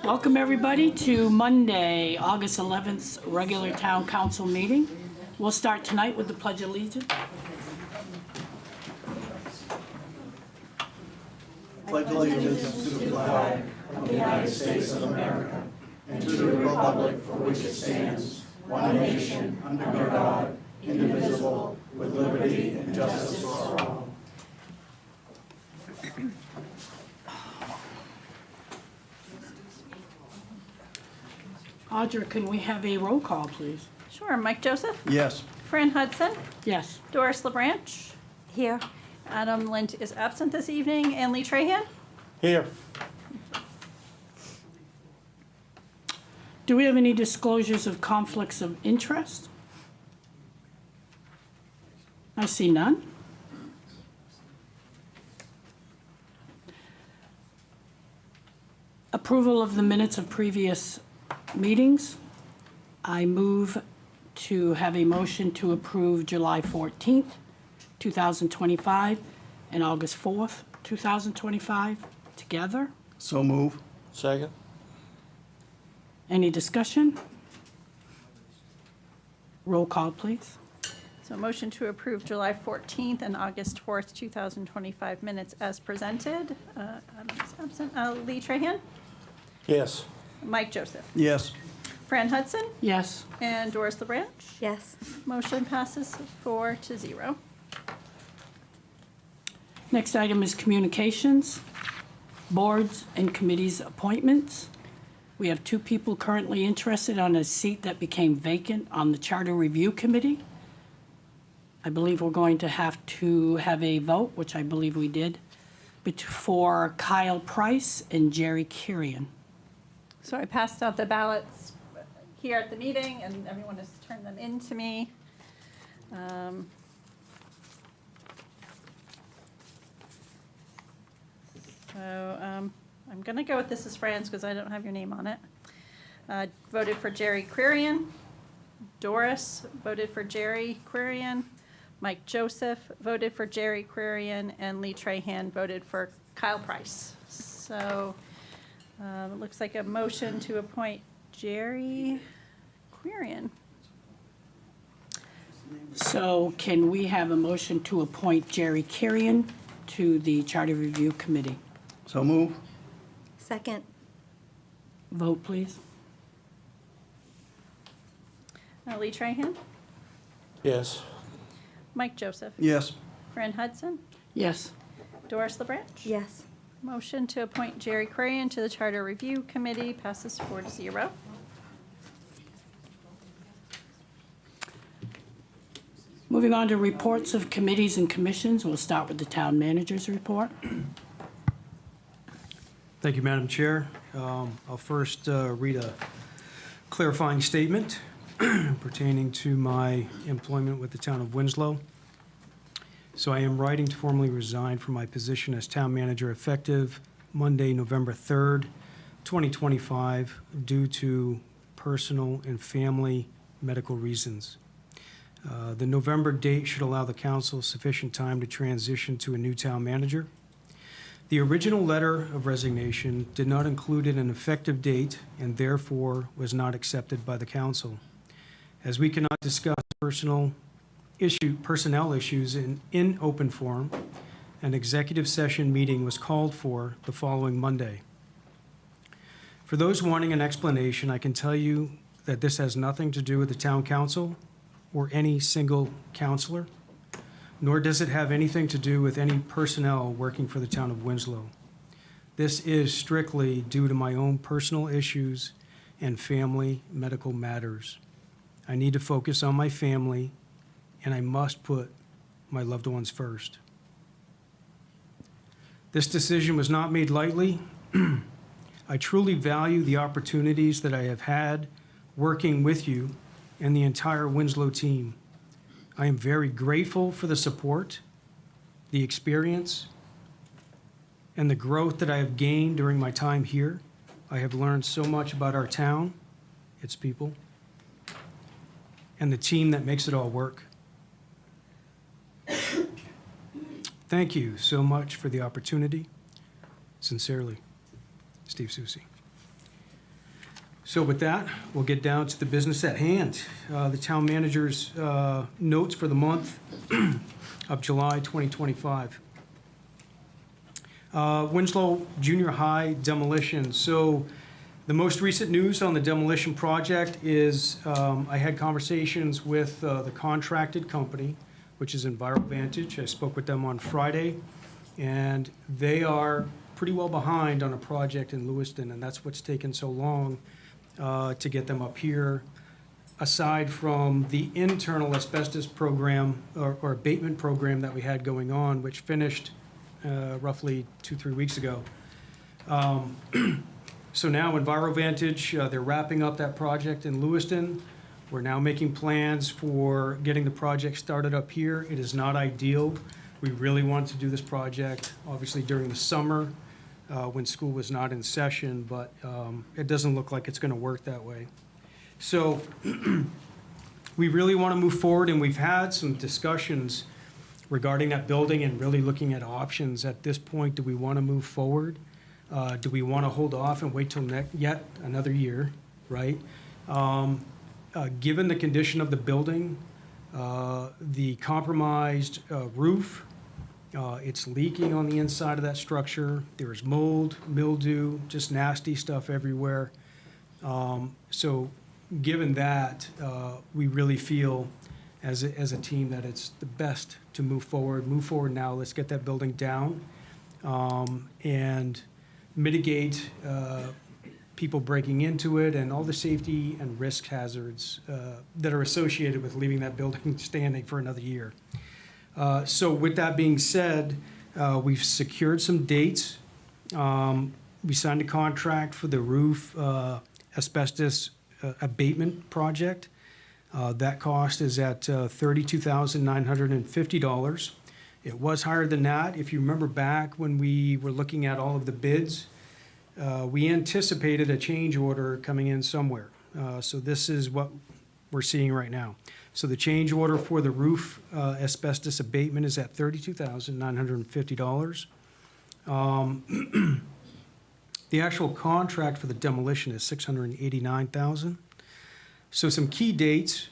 Welcome, everybody, to Monday, August 11th, regular town council meeting. We'll start tonight with the Pledge of Allegiance. Pledge allegiance to the flag of the United States of America and to the republic for which it stands, one nation, under God, indivisible, with liberty and justice for all. Audra, can we have a roll call, please? Sure. Mike Joseph? Yes. Fran Hudson? Yes. Doris LeBranch? Here. Adam Lint is absent this evening. And Lee Trahan? Here. Do we have any disclosures of conflicts of interest? I see none. Approval of the minutes of previous meetings. I move to have a motion to approve July 14th, 2025, and August 4th, 2025 together. So move. Second. Any discussion? Roll call, please. So motion to approve July 14th and August 4th, 2025 minutes as presented. Adam's absent. Lee Trahan? Yes. Mike Joseph? Yes. Fran Hudson? Yes. And Doris LeBranch? Yes. Motion passes 4-0. Next item is communications, boards and committees appointments. We have two people currently interested on a seat that became vacant on the Charter Review Committee. I believe we're going to have a vote, which I believe we did, for Kyle Price and Jerry Kirian. So I passed out the ballots here at the meeting, and everyone has turned them in to me. I'm going to go with this as Fran's because I don't have your name on it. Voted for Jerry Quirian. Doris voted for Jerry Quirian. Mike Joseph voted for Jerry Quirian, and Lee Trahan voted for Kyle Price. So it looks like a motion to appoint Jerry Quirian. So can we have a motion to appoint Jerry Kirian to the Charter Review Committee? So move. Second. Vote, please. Lee Trahan, Yes. Mike Joseph, Yes. Fran Hudson, Yes. Doris LeBranch. Yes. Motion to appoint Jerry Quirian to the Charter Review Committee passes 4-0. Moving on to reports of committees and commissions, we'll start with the town manager's report. Thank you, Madam Chair. I'll first read a clarifying statement pertaining to my employment with the town of Winslow. So I am writing to formally resign from my position as town manager effective Monday, November 3rd, 2025, due to personal and family medical reasons. The November date should allow the council sufficient time to transition to a new town manager. The original letter of resignation did not include an effective date and therefore was not accepted by the council. As we cannot discuss personnel issues in open forum, an executive session meeting was called for the following Monday. For those wanting an explanation, I can tell you that this has nothing to do with the town council or any single councilor, nor does it have anything to do with any personnel working for the town of Winslow. This is strictly due to my own personal issues and family medical matters. I need to focus on my family, and I must put my loved ones first. This decision was not made lightly. I truly value the opportunities that I have had working with you and the entire Winslow team. I am very grateful for the support, the experience, and the growth that I have gained during my time here. I have learned so much about our town, its people, and the team that makes it all work. Thank you so much for the opportunity. Sincerely, Steve Soucy. So with that, we'll get down to the business at hand. The town manager's notes for the month of July 2025. Winslow Junior High demolition. So the most recent news on the demolition project is I had conversations with the contracted company, which is EnviroVantage. I spoke with them on Friday, and they are pretty well behind on a project in Lewiston, and that's what's taken so long to get them up here. Aside from the internal asbestos program or abatement program that we had going on, which finished roughly 2-3 weeks ago. So now EnviroVantage, they're wrapping up that project in Lewiston. We're now making plans for getting the project started up here. It is not ideal. We really wanted to do this project, obviously during the summer, when school was not in session, but it doesn't look like it's gonna work that way. So we really wanna move forward, and we've had some discussions regarding that building and really looking at options. At this point, do we wanna move forward? Do we wanna hold off and wait till yet another year, right? Given the condition of the building, the compromised roof, it's leaking on the inside of that structure. There's mold, mildew, just nasty stuff everywhere. So given that, we really feel as a team that it's the best to move forward. Move forward now. Let's get that building down and mitigate people breaking into it and all the safety and risk hazards that are associated with leaving that building standing for another year. So with that being said, we've secured some dates. We signed a contract for the roof asbestos abatement project. That cost is at $32,950. It was higher than that. If you remember back when we were looking at all of the bids, we anticipated a change order coming in somewhere. So this is what we're seeing right now. So the change order for the roof asbestos abatement is at $32,950. The actual contract for the demolition is $689,000. So some key dates,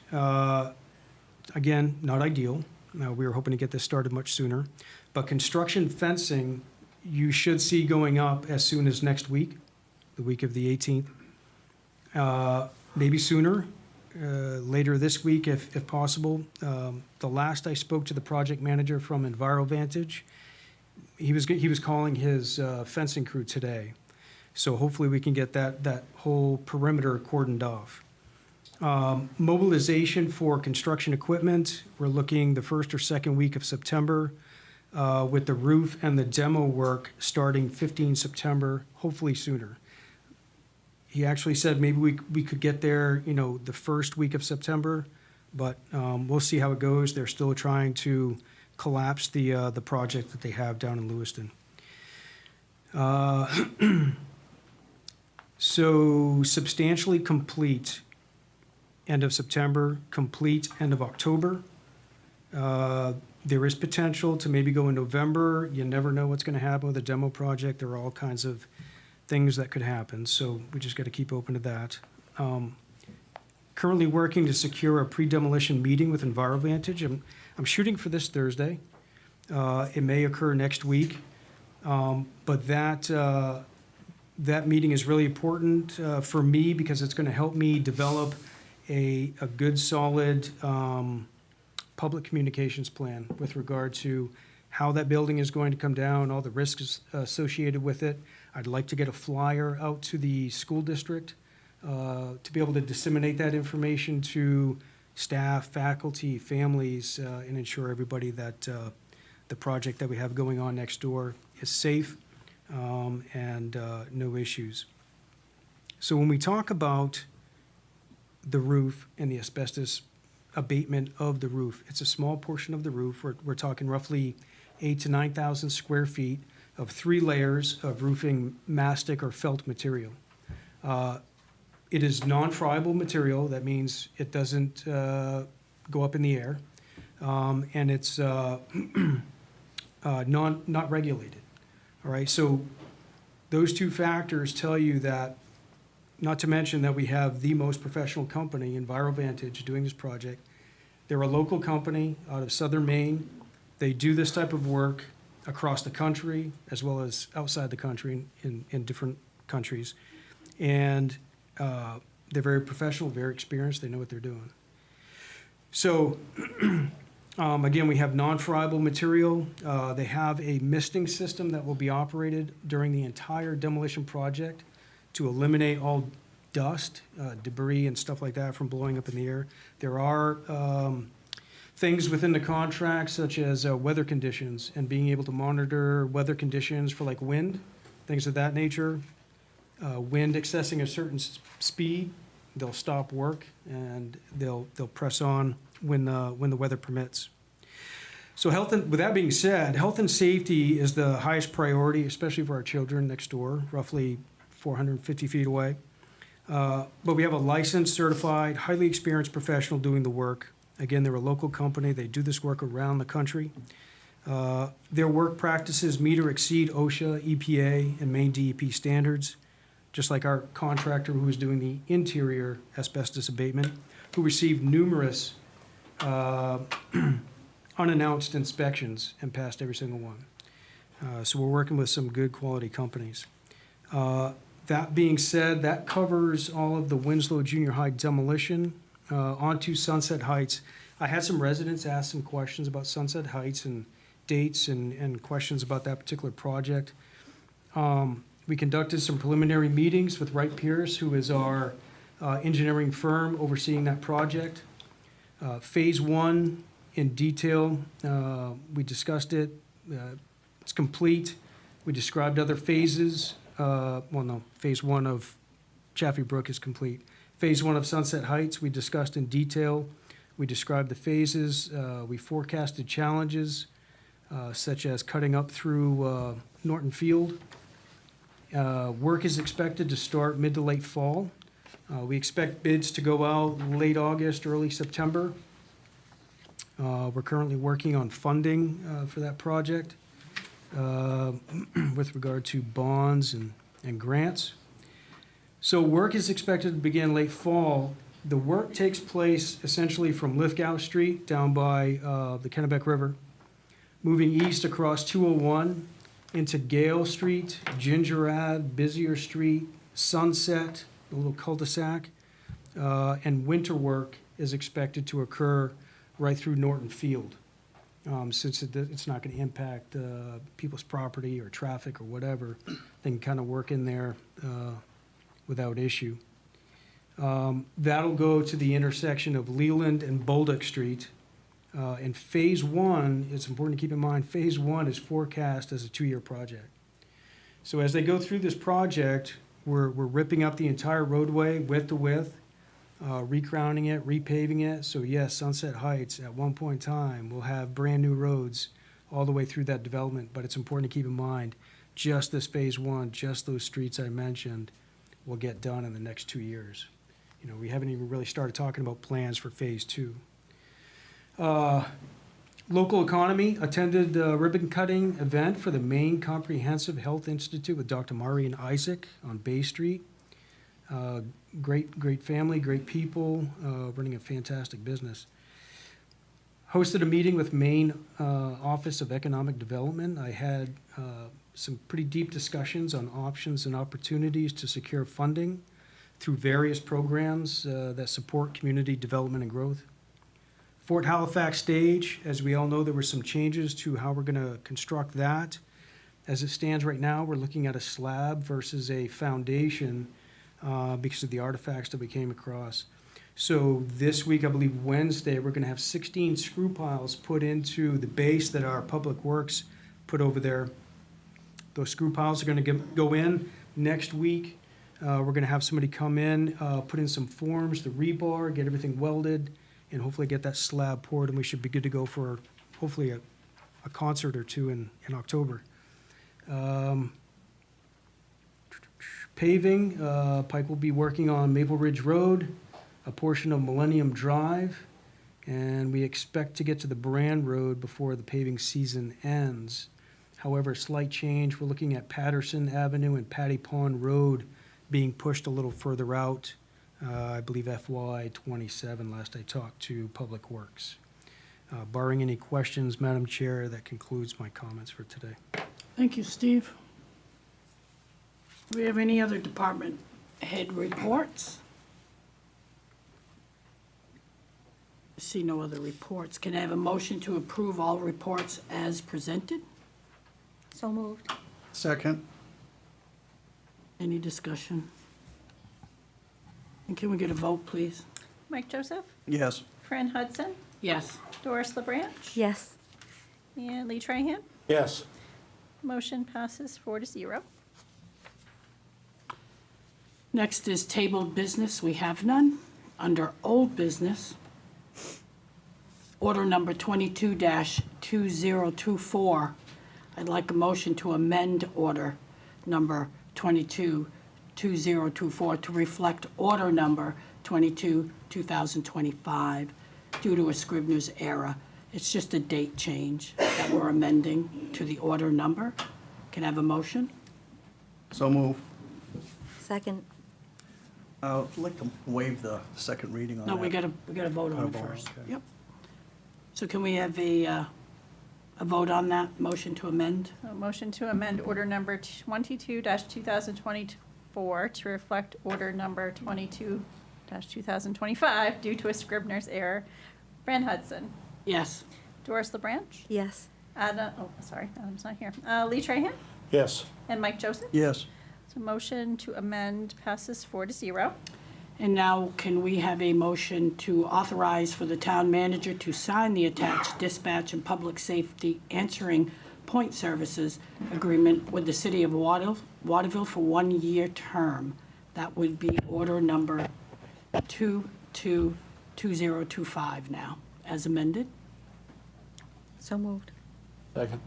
again, not ideal. We were hoping to get this started much sooner. But construction fencing, you should see going up as soon as next week, the week of the 18th. Maybe sooner, later this week if possible. The last I spoke to the project manager from EnviroVantage, he was calling his fencing crew today. So hopefully we can get that whole perimeter cordoned off. Mobilization for construction equipment, we're looking the first or second week of September with the roof and the demo work starting 15 September, hopefully sooner. He actually said maybe we could get there, the first week of September, but we'll see how it goes. They're still trying to collapse the project that they have down in Lewiston. So substantially complete end of September, complete end of October. There is potential to maybe go in November. You never know what's going to happen with a demo project. There are all kinds of things that could happen, so we just got to keep open to that. Currently working to secure a pre-demolition meeting with EnviroVantage. I'm shooting for this Thursday. It may occur next week, but that meeting is really important for me because it's going to help me develop a good, solid public communications plan with regard to how that building is going to come down, all the risks associated with it. I'd like to get a flyer out to the school district to be able to disseminate that information to staff, faculty, families, and ensure everybody that the project that we have going on next door is safe and no issues. So when we talk about the roof and the asbestos abatement of the roof, it's a small portion of the roof. We're talking roughly 8,000 to 9,000 square feet of 3 layers of roofing mastic or felt material. It is non-friable material. That means it doesn't go up in the air, and it's not regulated. All right, so those two factors tell you that Not to mention that we have the most professional company, EnviroVantage, doing this project. They're a local company out of southern Maine. They do this type of work across the country as well as outside the country in different countries. And they're very professional, very experienced. They know what they're doing. So again, we have non-friable material. They have a misting system that will be operated during the entire demolition project to eliminate all dust, debris, and stuff like that from blowing up in the air. There are things within the contract, such as weather conditions and being able to monitor weather conditions for like wind, things of that nature. Wind accessing a certain speed, they'll stop work and they'll press on when the weather permits. So with that being said, health and safety is the highest priority, especially for our children next door, roughly 450 feet away. But we have a licensed, certified, highly experienced professional doing the work. Again, they're a local company. They do this work around the country. Their work practices meet or exceed OSHA, EPA, and Maine DEP standards, just like our contractor who is doing the interior asbestos abatement, who received numerous unannounced inspections and passed every single one. So we're working with some good quality companies. That being said, that covers all of the Winslow Junior High demolition. Onto Sunset Heights. I had some residents ask some questions about Sunset Heights and dates and questions about that particular project. We conducted some preliminary meetings with Wright Pierce, who is our engineering firm overseeing that project. Phase 1 in detail, we discussed it. It's complete. We described other phases. Phase 1 of Chaffee Brook is complete. Phase 1 of Sunset Heights, we discussed in detail. We described the phases. We forecasted challenges, such as cutting up through Norton Field. Work is expected to start mid to late fall. We expect bids to go out late August, early September. We're currently working on funding for that project with regard to bonds and grants. So work is expected to begin late fall. The work takes place essentially from Lithgow Street down by the Kennebec River, moving east across 201 into Gale Street, Gingerad, Busier Street, Sunset, a little cul-de-sac, and winter work is expected to occur right through Norton Field, since it's not going to impact people's property or traffic or whatever. They can kind of work in there without issue. That'll go to the intersection of Leland and Bolduc Street. And Phase 1, it's important to keep in mind, Phase 1 is forecast as a 2-year project. So as they go through this project, we're ripping up the entire roadway width to width, recrowning it, repaving it. So yes, Sunset Heights at one point in time will have brand new roads all the way through that development. But it's important to keep in mind, just this Phase 1, just those streets I mentioned, will get done in the next 2 years. You know, we haven't even really started talking about plans for Phase 2. Local economy attended a ribbon cutting event for the Maine Comprehensive Health Institute with Dr. Mari and Isaac on Bay Street. Great family, great people, running a fantastic business. Hosted a meeting with Maine Office of Economic Development. I had some pretty deep discussions on options and opportunities to secure funding through various programs that support community development and growth. Fort Halifax Stage, as we all know, there were some changes to how we're going to construct that. As it stands right now, we're looking at a slab versus a foundation because of the artifacts that we came across. So this week, I believe Wednesday, we're going to have 16 screw piles put into the base that our Public Works put over there. Those screw piles are going to go in next week. We're going to have somebody come in, put in some forms, the rebar, get everything welded, and hopefully get that slab poured, and we should be good to go for hopefully a concert or two in October. Paving, Pike will be working on Maple Ridge Road, a portion of Millennium Drive, and we expect to get to the Brand Road before the paving season ends. However, slight change, we're looking at Patterson Avenue and Patty Pond Road being pushed a little further out. I believe FY '27, last I talked to Public Works. Barring any questions, Madam Chair, that concludes my comments for today. Thank you, Steve. Do we have any other department head reports? I see no other reports. Can I have a motion to approve all reports as presented? So moved. Second. Any discussion? And can we get a vote, please? Mike Joseph, Yes. Fran Hudson, Yes. Doris LeBranch, Yes. and Lee Trahan. Yes. Motion passes 4-0. Next is tabled business. We have none. Under old business, order number 22-2024. I'd like a motion to amend order number 22-2024 to reflect order number 22-2025 due to a Scribner's error. It's just a date change that we're amending to the order number. Can I have a motion? So move. Second. I'd like to waive the second reading on that. No, we gotta vote on it vote, first. okay. Yep. So can we have a vote on that, motion to amend? A motion to amend order number 22-2024 to reflect order number 22-2025 due to a Scribner's error. Fran Hudson, Yes. Doris LeBranch, Yes. Adam's not here. Lee Trahan, Yes. and Mike Joseph. Yes. So motion to amend passes 4-0. And now can we have a motion to authorize for the town manager to sign the attached dispatch and public safety answering point services agreement with the city of Waterville for 1-year term? That would be order number 22-2025 now, as amended. So moved. Second.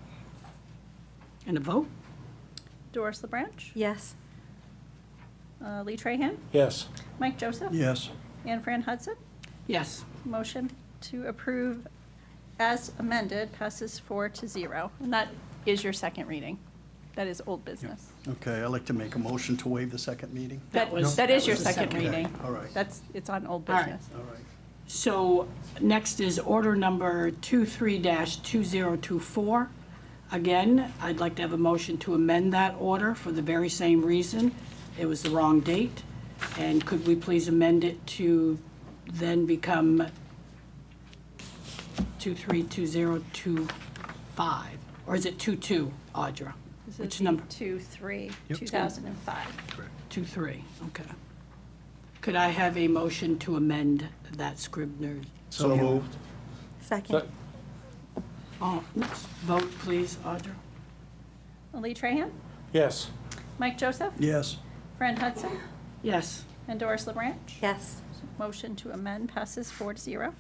And a vote? Doris LeBranch, Yes. Lee Trahan, Yes. Mike Joseph, Yes. and Fran Hudson. Yes. Motion to approve as amended passes 4-0. And that is your second reading. That is old business. Okay, I'd like to make a motion to waive the second meeting. That was- that is that your was the second second. reading. All right. It's on old All right. business. All right. So next is order number 23-2024. Again, I'd like to have a motion to amend that order for the very same reason. It was the wrong date. And could we please amend it to then become 23-2025? Or is it 22, Audra? This Which is number? 2-3, Yep. 2005. 23, okay. Could I have a motion to amend that Scribner's? So moved. Second. Oh, let's vote, please, Audra. Lee Trahan, Yes. Mike Joseph, Yes. Fran Hudson, Yes. and Doris LeBranch. Yes. Motion to amend passes 4-0.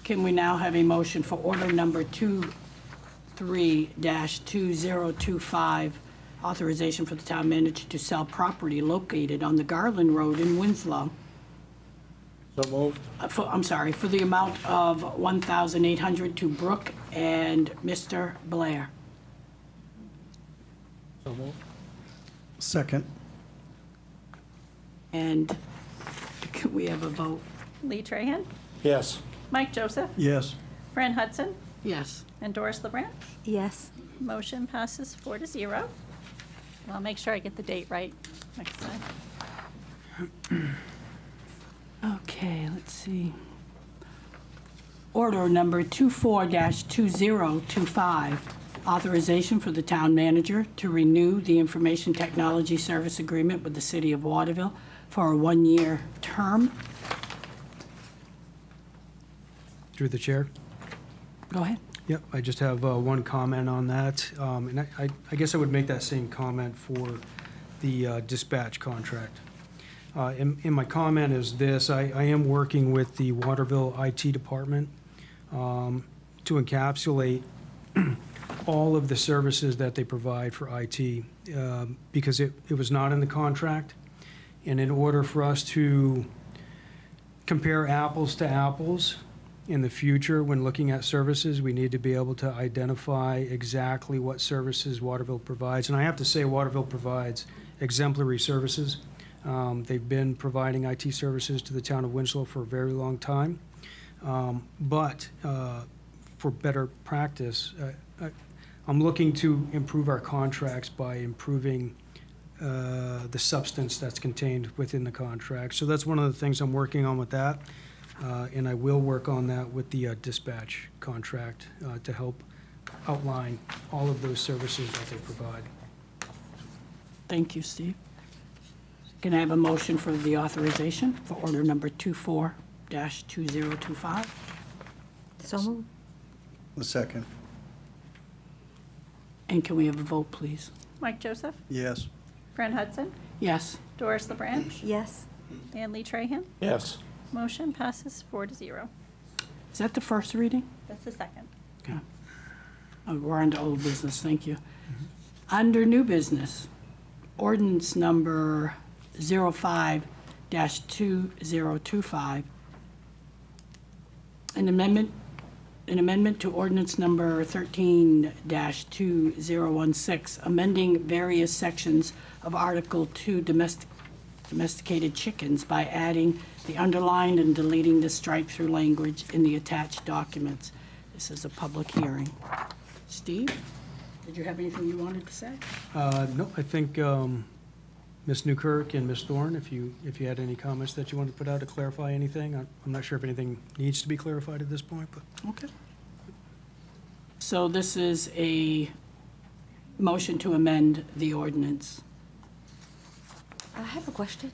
Can we now have a motion for order number 23-2025, authorization for the town manager to sell property located on the Garland Road in Winslow? So moved. For the amount of $1,800 to Brooke and Mr. Blair. So moved. Second. And can we have a vote? Lee Trahan, Yes. Mike Joseph, Yes. Fran Hudson, Yes. and Doris LeBranch. Yes. Motion passes 4-0. I'll make sure I get the date right next time. Okay, let's see. Order number 24-2025, authorization for the town manager to renew the information technology service agreement with the city of Waterville for a 1-year term. Through the chair. Go ahead. Yep, I just have one comment on that. And I guess I would make that same comment for the dispatch contract. And my comment is this: I am working with the Waterville IT department to encapsulate all of the services that they provide for IT, because it was not in the contract. And in order for us to compare apples to apples in the future when looking at services, we need to be able to identify exactly what services Waterville provides. And I have to say, Waterville provides exemplary services. They've been providing IT services to the town of Winslow for a very long time. But for better practice, I'm looking to improve our contracts by improving the substance that's contained within the contract. So that's one of the things I'm working on with that. And I will work on that with the dispatch contract to help outline all of those services that they provide. Thank you, Steve. Can I have a motion for the authorization for order number 24-2025? So moved. A second. And can we have a vote, please? Mike Joseph, Yes. Fran Hudson, Yes. Doris LeBranch, Yes. and Lee Trahan. Yes. Motion passes 4-0. Is that the first reading? That's the second. Okay. We're on to old business, thank you. Under new business, ordinance number 05-2025, an amendment to ordinance number 13-2016, amending various sections of Article 2 domesticated chickens by adding the underlined and deleting the strike-through language in the attached documents. This is a public hearing. Steve, did you have anything you wanted to say? No, I think Ms. Newkirk and Ms. Thorne, if you had any comments that you wanted to put out to clarify anything, I'm not sure if anything needs to be clarified at this point, but. Okay. So this is a motion to amend the ordinance. I have a question.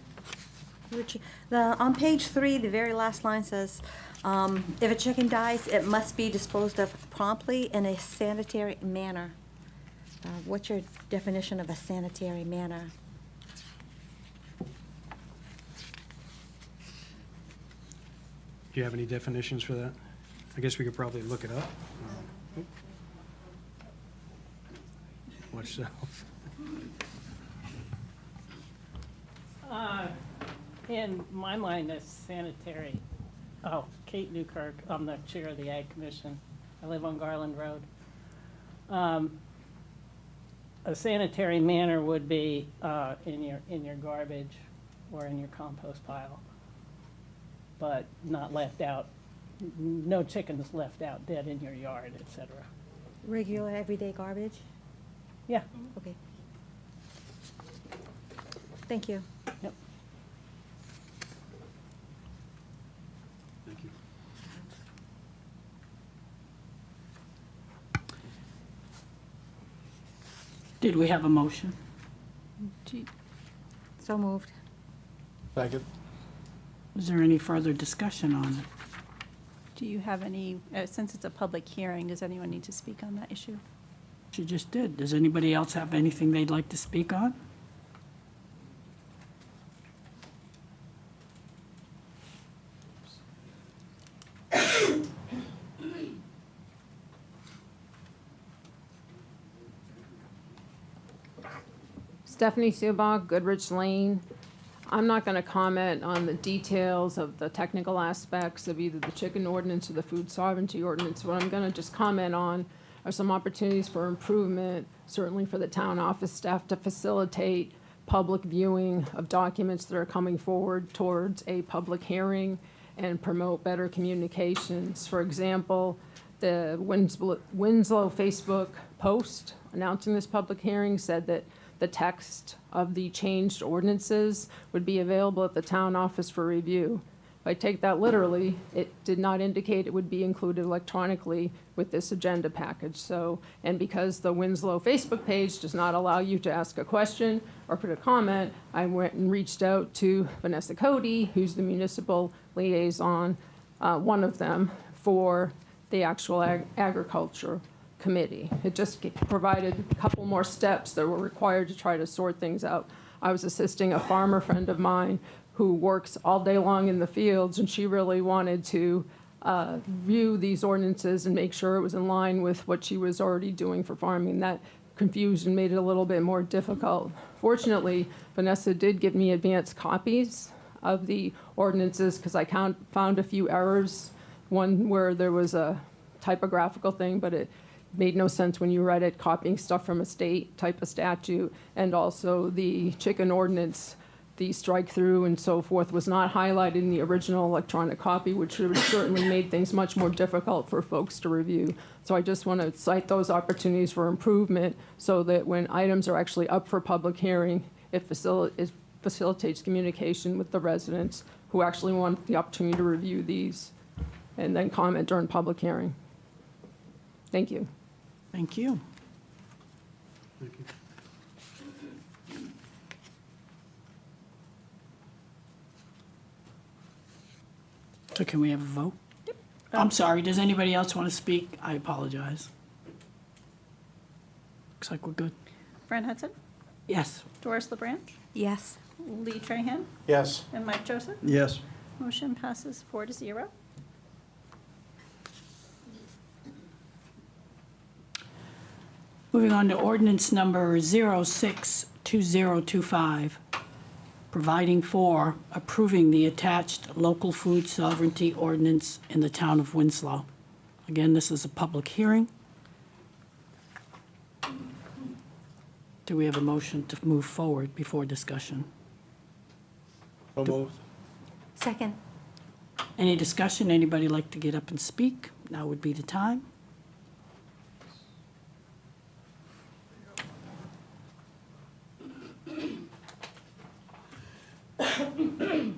Richie. On page 3, the very last line says, if a chicken dies, it must be disposed of promptly in a sanitary manner. What's your definition of a sanitary manner? Do you have any definitions for that? I guess we could probably look it up. Watch yourself. In my mind, that's sanitary. Oh, Kate Newkirk, I'm the chair of the Ag Commission. I live on Garland Road. A sanitary manner would be in your garbage or in your compost pile, but not left out. No chickens left out dead in your yard, etc. Regular, everyday garbage? Yeah. Okay. Thank you. Yep. Thank you. Did we have a motion? So moved. Second. Is there any further discussion on it? Do you have any, since it's a public hearing, does anyone need to speak on that issue? She just did. Does anybody else have anything they'd like to speak on? Stephanie Subach, Goodrich Lane. I'm not going to comment on the details of the technical aspects of either the chicken ordinance or the food sovereignty ordinance. What I'm going to just comment on are some opportunities for improvement, certainly for the town office staff to facilitate public viewing of documents that are coming forward towards a public hearing and promote better communications. For example, the Winslow Facebook post announcing this public hearing said that the text of the changed ordinances would be available at the town office for review. If I take that literally, it did not indicate it would be included electronically with this agenda package. So, and because the Winslow Facebook page does not allow you to ask a question or put a comment, I went and reached out to Vanessa Cody, who's the municipal liaison, one of them, for the actual agriculture committee. It just provided a couple more steps that were required to try to sort things out. I was assisting a farmer friend of mine who works all day long in the fields, and she really wanted to view these ordinances and make sure it was in line with what she was already doing for farming. That confused and made it a little bit more difficult. Fortunately, Vanessa did give me advanced copies of the ordinances because I found a few errors, one where there was a typographical thing, but it made no sense when you read it, copying stuff from a state type of statute, and also the chicken ordinance the strike-through and so forth was not highlighted in the original electronic copy, which would have certainly made things much more difficult for folks to review. So I just want to cite those opportunities for improvement so that when items are actually up for public hearing, it facilitates communication with the residents who actually want the opportunity to review these and then comment during public hearing. Thank you. Thank you. So can we have a vote? I'm sorry, does anybody else want to speak? I apologize. Looks like we're good. Fran Hudson, Yes. Doris LeBranch, Yes. Lee Trahan, Yes. and Mike Joseph. Yes. Motion passes 4-0. Moving on to ordinance number 062025, providing for approving the attached local food sovereignty ordinance in the town of Winslow. Again, this is a public hearing. Do we have a motion to move forward before discussion? So moved. Second. Any discussion? Anybody like to get up and speak? Now would be the time.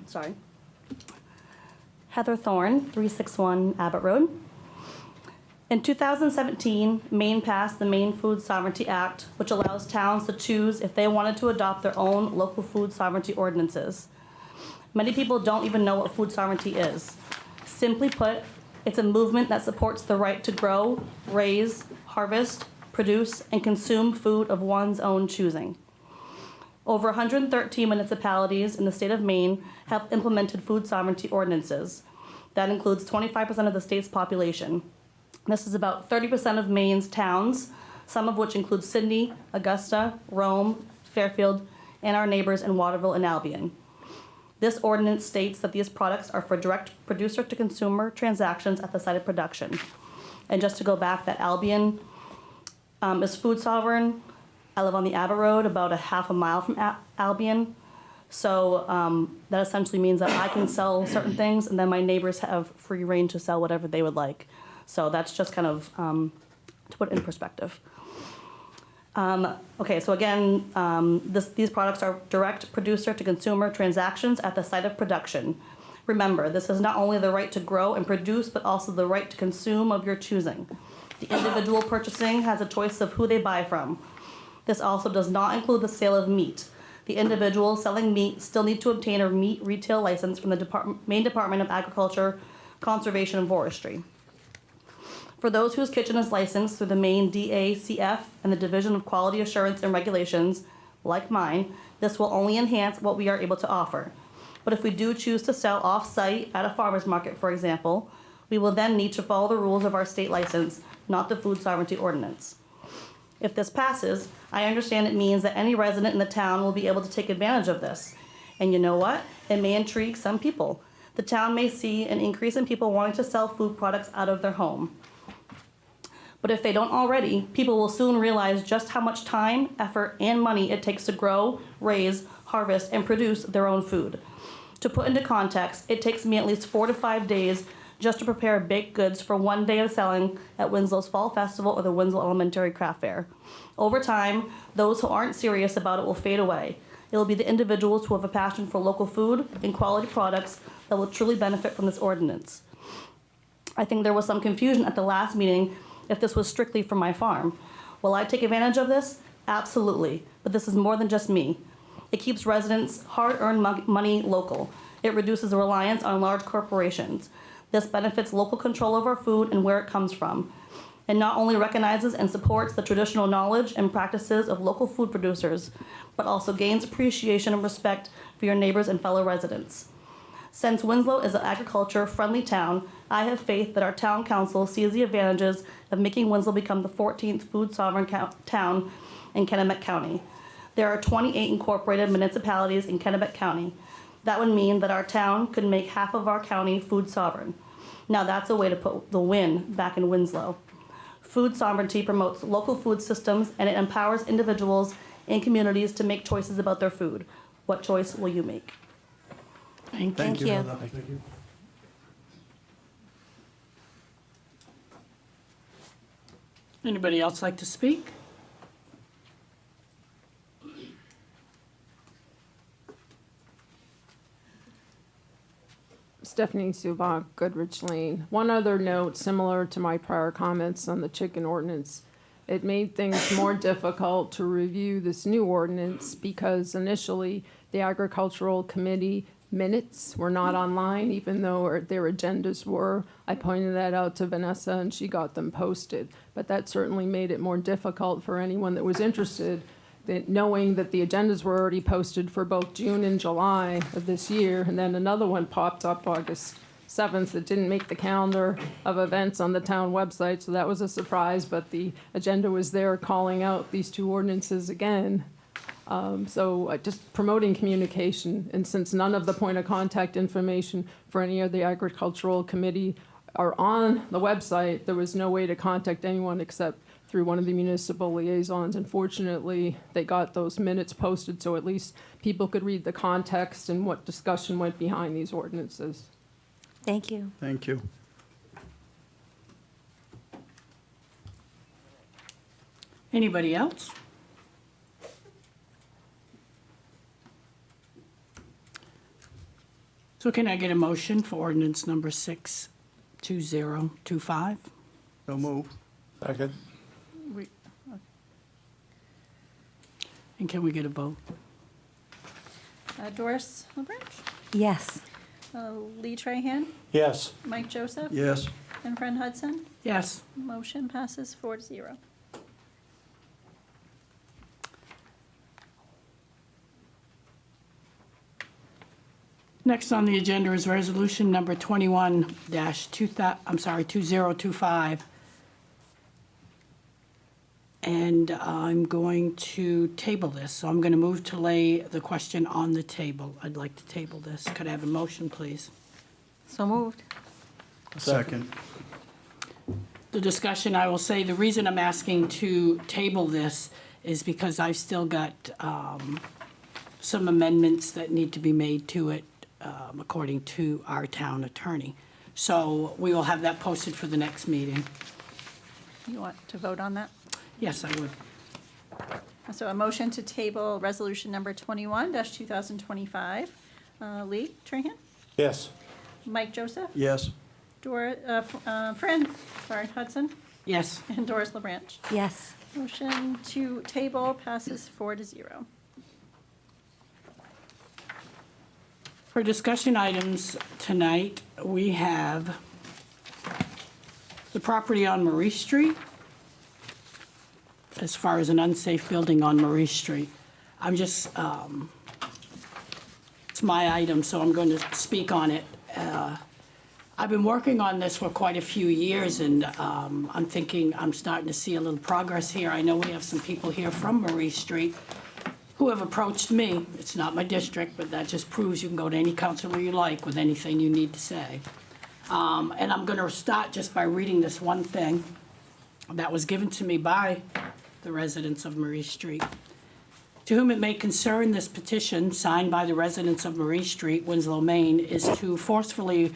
Sorry. Heather Thorne, 361 Abbott Road. In 2017, Maine passed the Maine Food Sovereignty Act, which allows towns to choose if they wanted to adopt their own local food sovereignty ordinances. Many people don't even know what food sovereignty is. Simply put, it's a movement that supports the right to grow, raise, harvest, produce, and consume food of one's own choosing. Over 113 municipalities in the state of Maine have implemented food sovereignty ordinances. That includes 25% of the state's population. This is about 30% of Maine's towns, some of which include Sydney, Augusta, Rome, Fairfield, and our neighbors in Waterville and Albion. This ordinance states that these products are for direct producer-to-consumer transactions at the site of production. And just to go back, that Albion is food sovereign. I live on the Abbott Road, about a half a mile from Albion. So that essentially means that I can sell certain things, and then my neighbors have free reign to sell whatever they would like. So that's just kind of to put it in perspective. Okay, so again, these products are direct producer-to-consumer transactions at the site of production. Remember, this is not only the right to grow and produce, but also the right to consume of your choosing. The individual purchasing has a choice of who they buy from. This also does not include the sale of meat. The individual selling meat still need to obtain a meat retail license from the Maine Department of Agriculture, Conservation, and Forestry. For those whose kitchen is licensed through the Maine DACF and the Division of Quality Assurance and Regulations, like mine, this will only enhance what we are able to offer. But if we do choose to sell off-site at a farmer's market, for example, we will then need to follow the rules of our state license, not the food sovereignty ordinance. If this passes, I understand it means that any resident in the town will be able to take advantage of this. And you know what? It may intrigue some people. The town may see an increase in people wanting to sell food products out of their home. But if they don't already, people will soon realize just how much time, effort, and money it takes to grow, raise, harvest, and produce their own food. To put into context, it takes me at least 4 to 5 days just to prepare baked goods for one day of selling at Winslow's Fall Festival or the Winslow Elementary Craft Fair. Over time, those who aren't serious about it will fade away. It will be the individuals who have a passion for local food and quality products that will truly benefit from this ordinance. I think there was some confusion at the last meeting if this was strictly for my farm. Will I take advantage of this? Absolutely, but this is more than just me. It keeps residents' hard-earned money local. It reduces reliance on large corporations. This benefits local control of our food and where it comes from. It not only recognizes and supports the traditional knowledge and practices of local food producers, but also gains appreciation and respect for your neighbors and fellow residents. Since Winslow is an agriculture-friendly town, I have faith that our town council sees the advantages of making Winslow become the 14th food sovereign town in Kennebec County. There are 28 incorporated municipalities in Kennebec County. That would mean that our town could make half of our county food sovereign. Now that's a way to put the win back in Winslow. Food sovereignty promotes local food systems, and it empowers individuals and communities to make choices about their food, What choice will you make? Thank you. Thank you. Anybody else like to speak? Stephanie Subak, Goodrich Lane. One other note, similar to my prior comments on the chicken ordinance, it made things more difficult to review this new ordinance because initially the agricultural committee minutes were not online, even though their agendas were. I pointed that out to Vanessa and she got them posted. But that certainly made it more difficult for anyone that was interested, that knowing that the agendas were already posted for both June and July of this year. And then another one popped up August 7th that didn't make the calendar of events on the town website. So that was a surprise, but the agenda was there calling out these two ordinances again. Just promoting communication, and since none of the point of contact information for any of the agricultural committee are on the website, there was no way to contact anyone except through one of the municipal liaisons. Unfortunately, they got those minutes posted, so at least people could read the context and what discussion went behind these ordinances. Thank you. Thank you. Anybody else? So can I get a motion for ordinance number 62025? So move. Second. And can we get a vote? Doris LaBranch, Yes. Lee Trahan, Yes. Mike Joseph, Yes. and Fran Hudson. Yes. Motion passes 4-0. Next on the agenda is resolution number 2025. And I'm going to table this. So I'm going to move to lay the question on the table. I'd like to table this. Could I have a motion, please? So moved. Second. The discussion, I will say, the reason I'm asking to table this is because I've still got some amendments that need to be made to it according to our town attorney. So we will have that posted for the next meeting. You want to vote on that? Yes, I would. So a motion to table resolution number 21-2025. Lee Trahan, Yes. Mike Joseph, Yes. Fran Hudson, Yes. and Doris LaBranch. Yes. Motion to table passes 4-0. For discussion items tonight, we have the property on Marie Street, as far as an unsafe building on Marie Street. I'm just, it's my item, so I'm going to speak on it. I've been working on this for quite a few years, and I'm thinking I'm starting to see a little progress here. I know we have some people here from Marie Street who have approached me. It's not my district, but that just proves you can go to any counselor you like with anything you need to say. And I'm going to start just by reading this one thing that was given to me by the residents of Marie Street. To whom it may concern, this petition, signed by the residents of Marie Street, Winslow, Maine, is to forcefully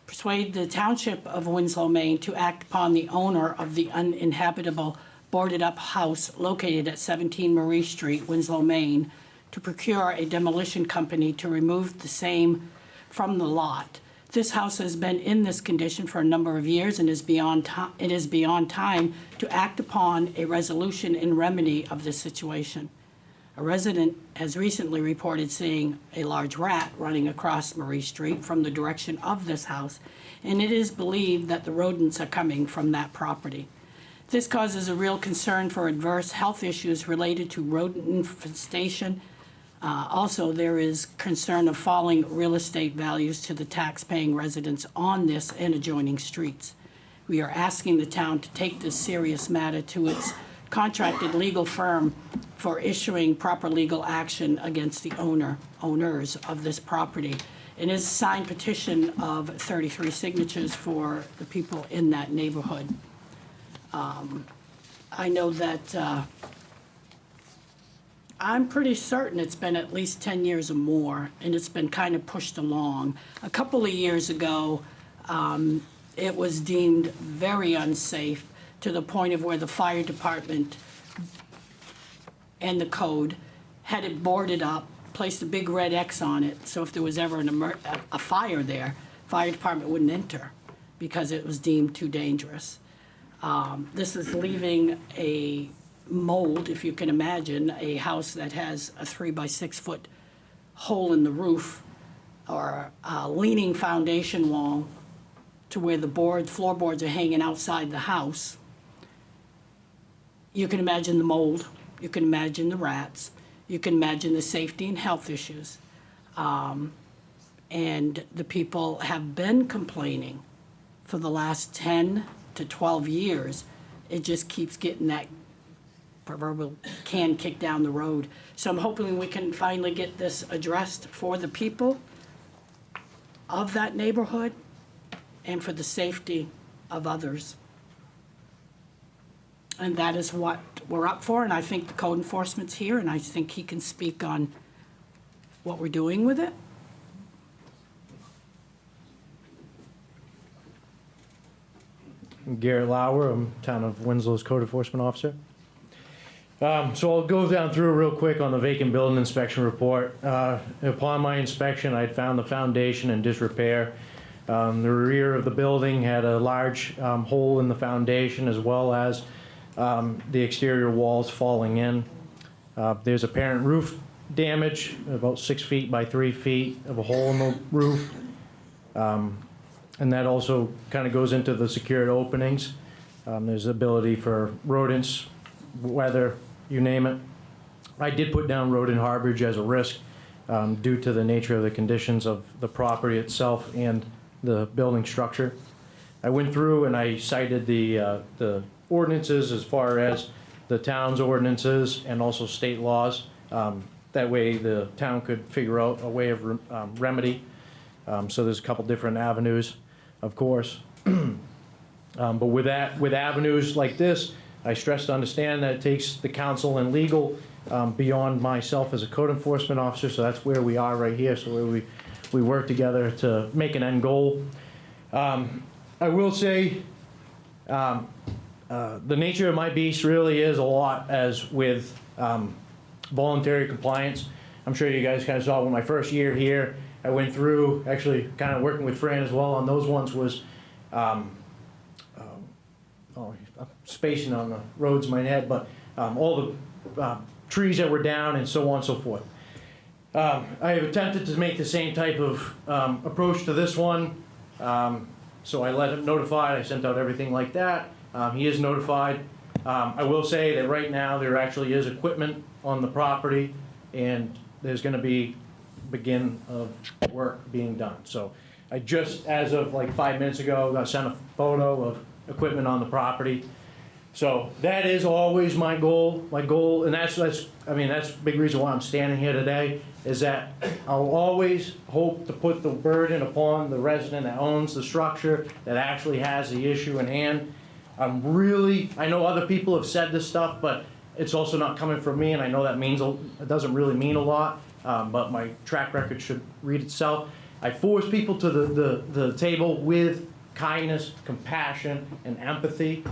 persuade the Township of Winslow, Maine to act upon the owner of the uninhabitable boarded-up house located at 17 Marie Street, Winslow, Maine, to procure a demolition company to remove the same from the lot. This house has been in this condition for a number of years and it is beyond time to act upon a resolution in remedy of this situation. A resident has recently reported seeing a large rat running across Marie Street from the direction of this house, and it is believed that the rodents are coming from that property. This causes a real concern for adverse health issues related to rodent infestation. Also, there is concern of falling real estate values to the tax-paying residents on this and adjoining streets. We are asking the town to take this serious matter to its contracted legal firm for issuing proper legal action against the owners of this property. It is a signed petition of 33 signatures for the people in that neighborhood. I know that I'm pretty certain it's been at least 10 years or more, and it's been kind of pushed along. A couple of years ago, it was deemed very unsafe to the point of where the fire department and the code had it boarded up, placed a big red X on it, so if there was ever a fire there, fire department wouldn't enter because it was deemed too dangerous. This is leaving a mold, if you can imagine, a house that has a 3 by 6 foot hole in the roof or a leaning foundation wall to where the floorboards are hanging outside the house. You can imagine the mold, you can imagine the rats, you can imagine the safety and health issues. And the people have been complaining for the last 10 to 12 years. It just keeps getting that proverbial can kicked down the road. So I'm hoping we can finally get this addressed for the people of that neighborhood and for the safety of others. And that is what we're up for, and I think the code enforcement's here, and I think he can speak on what we're doing with it. I'm Garrett Lauer, I'm Town of Winslow's Code Enforcement Officer. So I'll go down through real quick on the vacant building inspection report. Upon my inspection, I'd found the foundation in disrepair. The rear of the building had a large hole in the foundation, as well as the exterior walls falling in. There's apparent roof damage, about 6 feet by 3 feet of a hole in the roof. And that also kind of goes into the secured openings. There's ability for rodents, weather, you name it. I did put down rodent harborage as a risk due to the nature of the conditions of the property itself and the building structure. I went through and I cited the ordinances as far as the town's ordinances and also state laws. That way the town could figure out a way of remedy. So there's a couple different avenues, of course. But with avenues like this, I stress to understand that it takes the council and legal beyond myself as a code enforcement officer, so that's where we are right here, so where we work together to make an end goal. I will say, the nature of my beast really is a lot as with voluntary compliance. I'm sure you guys kind of saw when my first year here, I went through, actually kind of working with Fran as well on those ones, was I'm spacing on the roads in my head, but all the trees that were down and so on and so forth. I have attempted to make the same type of approach to this one. So I let him notified, I sent out everything like that. He is notified. I will say that right now there actually is equipment on the property, and there's going to be begin of work being done. So I just, as of like 5 minutes ago, I sent a photo of equipment on the property. So that is always my goal. My goal, and that's a big reason why I'm standing here today, is that I'll always hope to put the burden upon the resident that owns the structure, that actually has the issue in hand. I know other people have said this stuff, but it's also not coming from me, and I know that it doesn't really mean a lot, but my track record should read itself. I force people to the table with kindness, compassion, and empathy.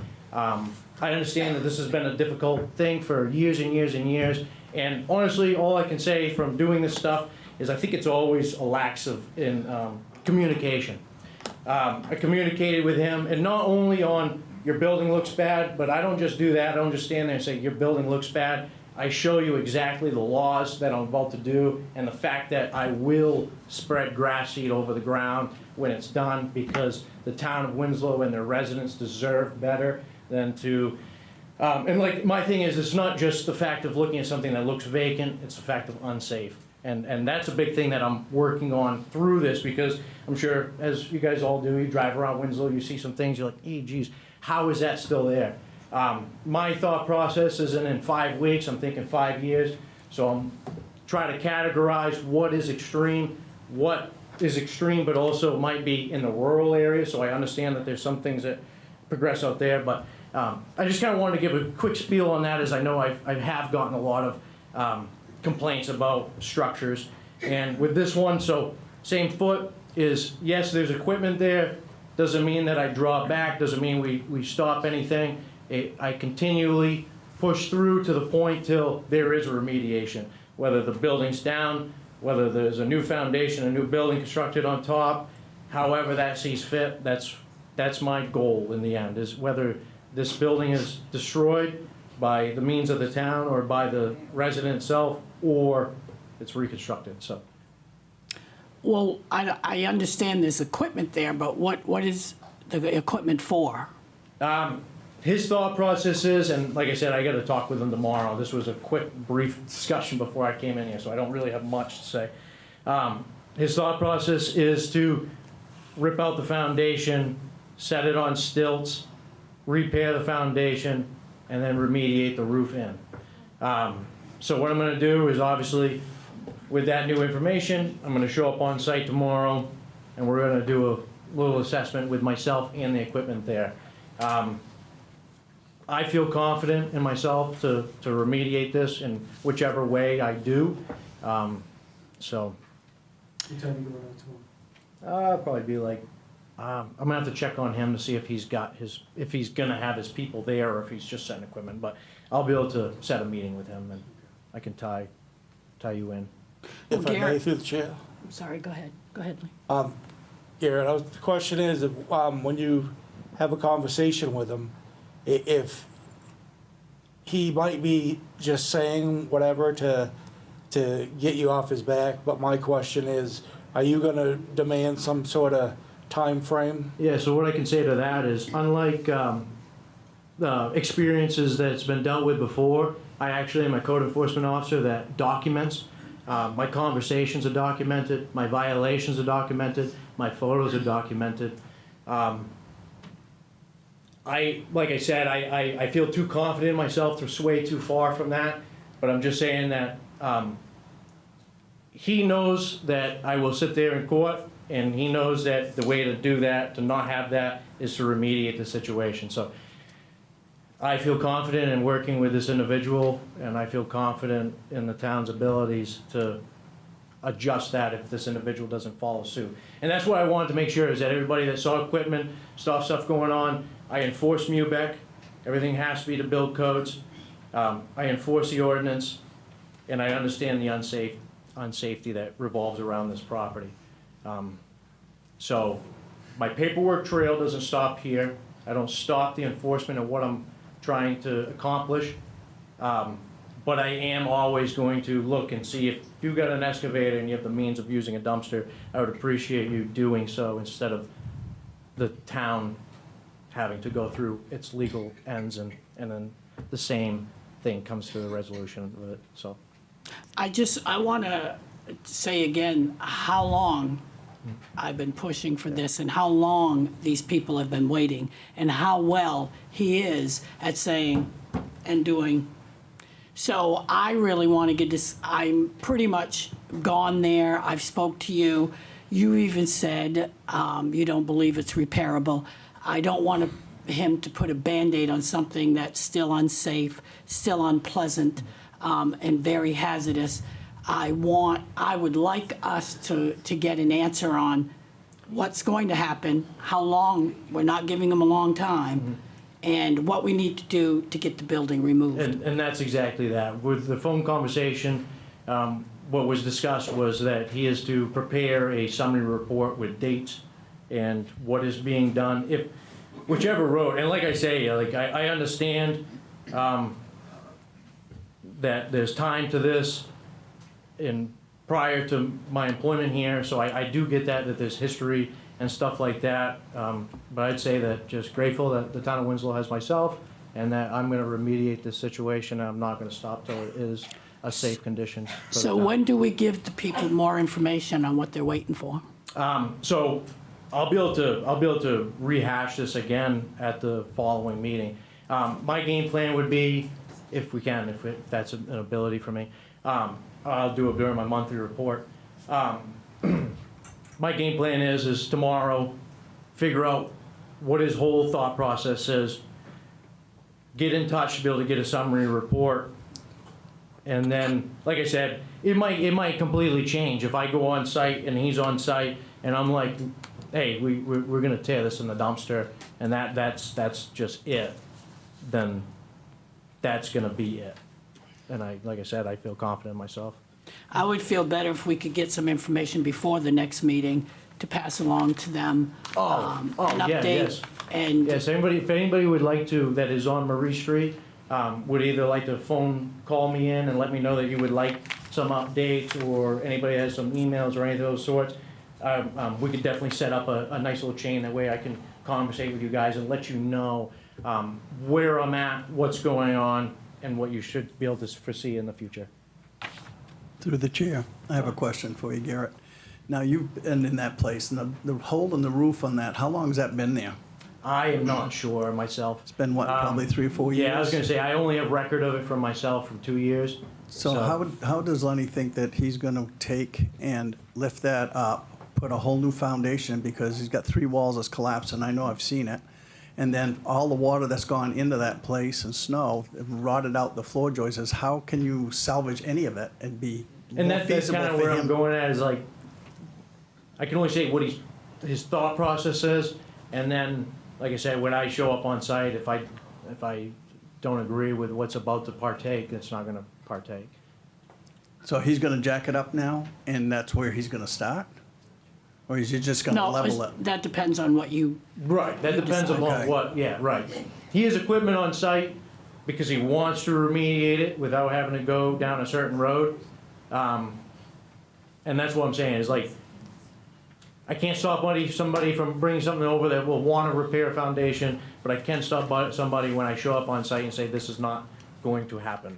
I understand that this has been a difficult thing for years and years and years, and honestly, all I can say from doing this stuff is I think it's always a lack in communication. I communicated with him, and not only on your building looks bad, but I don't just do that. I don't just stand there and say your building looks bad. I show you exactly the laws that I'm about to do, and the fact that I will spread grass seed over the ground when it's done, because the town of Winslow and their residents deserve better than to, and like my thing is, it's not just the fact of looking at something that looks vacant, it's the fact of unsafe. And that's a big thing that I'm working on through this, because I'm sure, as you guys all do, you drive around Winslow, you see some things, you're like, hey, geez, how is that still there? My thought process isn't in 5 weeks, I'm thinking 5 years. So I'm trying to categorize what is extreme, but also might be in the rural area. So I understand that there's some things that progress out there, but I just kind of wanted to give a quick spiel on that, as I know I have gotten a lot of complaints about structures. And with this one, so same foot is, yes, there's equipment there, doesn't mean that I draw back, doesn't mean we stop anything. I continually push through to the point till there is a remediation, whether the building's down, whether there's a new foundation, a new building constructed on top, however that sees fit, that's my goal in the end, is whether this building is destroyed by the means of the town or by the resident itself, or it's reconstructed, so. Well, I understand there's equipment there, but what is the equipment for? His thought process is, and like I said, I gotta talk with him tomorrow. This was a quick, brief discussion before I came in here, so I don't really have much to say. His thought process is to rip out the foundation, set it on stilts, repair the foundation, and then remediate the roof in. So what I'm gonna do is, obviously, with that new information, I'm gonna show up on site tomorrow, and we're gonna do a little assessment with myself and the equipment there. I feel confident in myself to remediate this in whichever way I do. So, What time you going out tomorrow? probably be like, I'm gonna have to check on him to see if he's got if he's gonna have his people there or if he's just setting equipment, but I'll be able to set a meeting with him and I can tie you in. If I may, Garrett. through the chair. I'm sorry, go ahead, Lee. Garrett, the question is, when you have a conversation with him, if he might be just saying whatever to get you off his back, but my question is, are you gonna demand some sort of time frame? Yeah, so what I can say to that is, unlike the experiences that's been dealt with before, I actually am a code enforcement officer that documents. My conversations are documented, my violations are documented, my photos are documented. Like I said, I feel too confident in myself to sway too far from that, but I'm just saying that he knows that I will sit there in court, and he knows that the way to do that, to not have that, is to remediate the situation. So I feel confident in working with this individual, and I feel confident in the town's abilities to adjust that if this individual doesn't follow suit. And that's what I wanted to make sure, is that everybody that saw equipment, saw stuff going on, I enforce MUBEC, everything has to be to build codes. I enforce the ordinance, and I understand the unsafety that revolves around this property. So my paperwork trail doesn't stop here. I don't stop the enforcement of what I'm trying to accomplish. But I am always going to look and see if you've got an excavator and you have the means of using a dumpster, I would appreciate you doing so instead of the town having to go through its legal ends and then the same thing comes to the resolution of it, so. I want to say again how long I've been pushing for this and how long these people have been waiting and how well he is at saying and doing. So I really want to get this, I'm pretty much gone there. I've spoke to you. You even said you don't believe it's repairable. I don't want him to put a Band-Aid on something that's still unsafe, still unpleasant, and very hazardous. I would like us to get an answer on what's going to happen, how long, we're not giving him a long time, and what we need to do to get the building removed. And that's exactly that. With the phone conversation, what was discussed was that he is to prepare a summary report with dates and what is being done, if whichever road. And like I say, like I understand that there's time to this in prior to my employment here, so I do get that there's history and stuff like that. But I'd say that just grateful that the town of Winslow has myself and that I'm gonna remediate this situation, and I'm not gonna stop till it is a safe condition. for the So town. when do we give the people more information on what they're waiting for? So I'll be able to rehash this again at the following meeting. My game plan would be, if we can, if that's an ability for me, I'll do it during my monthly report. My game plan is tomorrow, figure out what his whole thought process is, get in touch to be able to get a summary report, And then, like I said, it might completely change. If I go on site and he's on site and I'm like, hey, we're gonna tear this in the dumpster, and that's just it, then that's gonna be it. And like I said, I feel confident in myself. I would feel better if we could get some information before the next meeting to pass along to them. An yeah, update. yes. And Yes, if anybody would like to, that is on Marie Street, would either like to call me in and let me know that you would like some updates, or anybody has some emails or any of those sorts, we could definitely set up a nice little chain. That way I can conversate with you guys and let you know where I'm at, what's going on, and what you should be able to foresee in the future. Through the chair, I have a question for you, Garrett. Now, you've been in that place, and the hole in the roof on that, how long has that been there? I am not sure myself. It's been, what, probably 3 or 4 years? Yeah, I was gonna say, I only have record of it from myself from 2 years. So how does Lenny think that he's gonna take and lift that up, put a whole new foundation, because he's got 3 walls that's collapsed, and I know I've seen it, and then all the water that's gone into that place and snow rotted out the floor joists, how can you salvage any of it and be And more that's feasible kind of for where I'm him? going at, is like, I can only say what his thought process is, and then, like I said, when I show up on site, if I don't agree with what's about to partake, it's not gonna partake. So he's gonna jack it up now, and that's where he's gonna start? Or is he just gonna no, level it? that depends on what you, Right, that depends Okay. upon what, yeah, right. He has equipment on site because he wants to remediate it without having to go down a certain road. And that's what I'm saying, is like, I can't stop somebody from bringing something over that will want to repair a foundation, but I can stop somebody when I show up on site and say, this is not going to happen.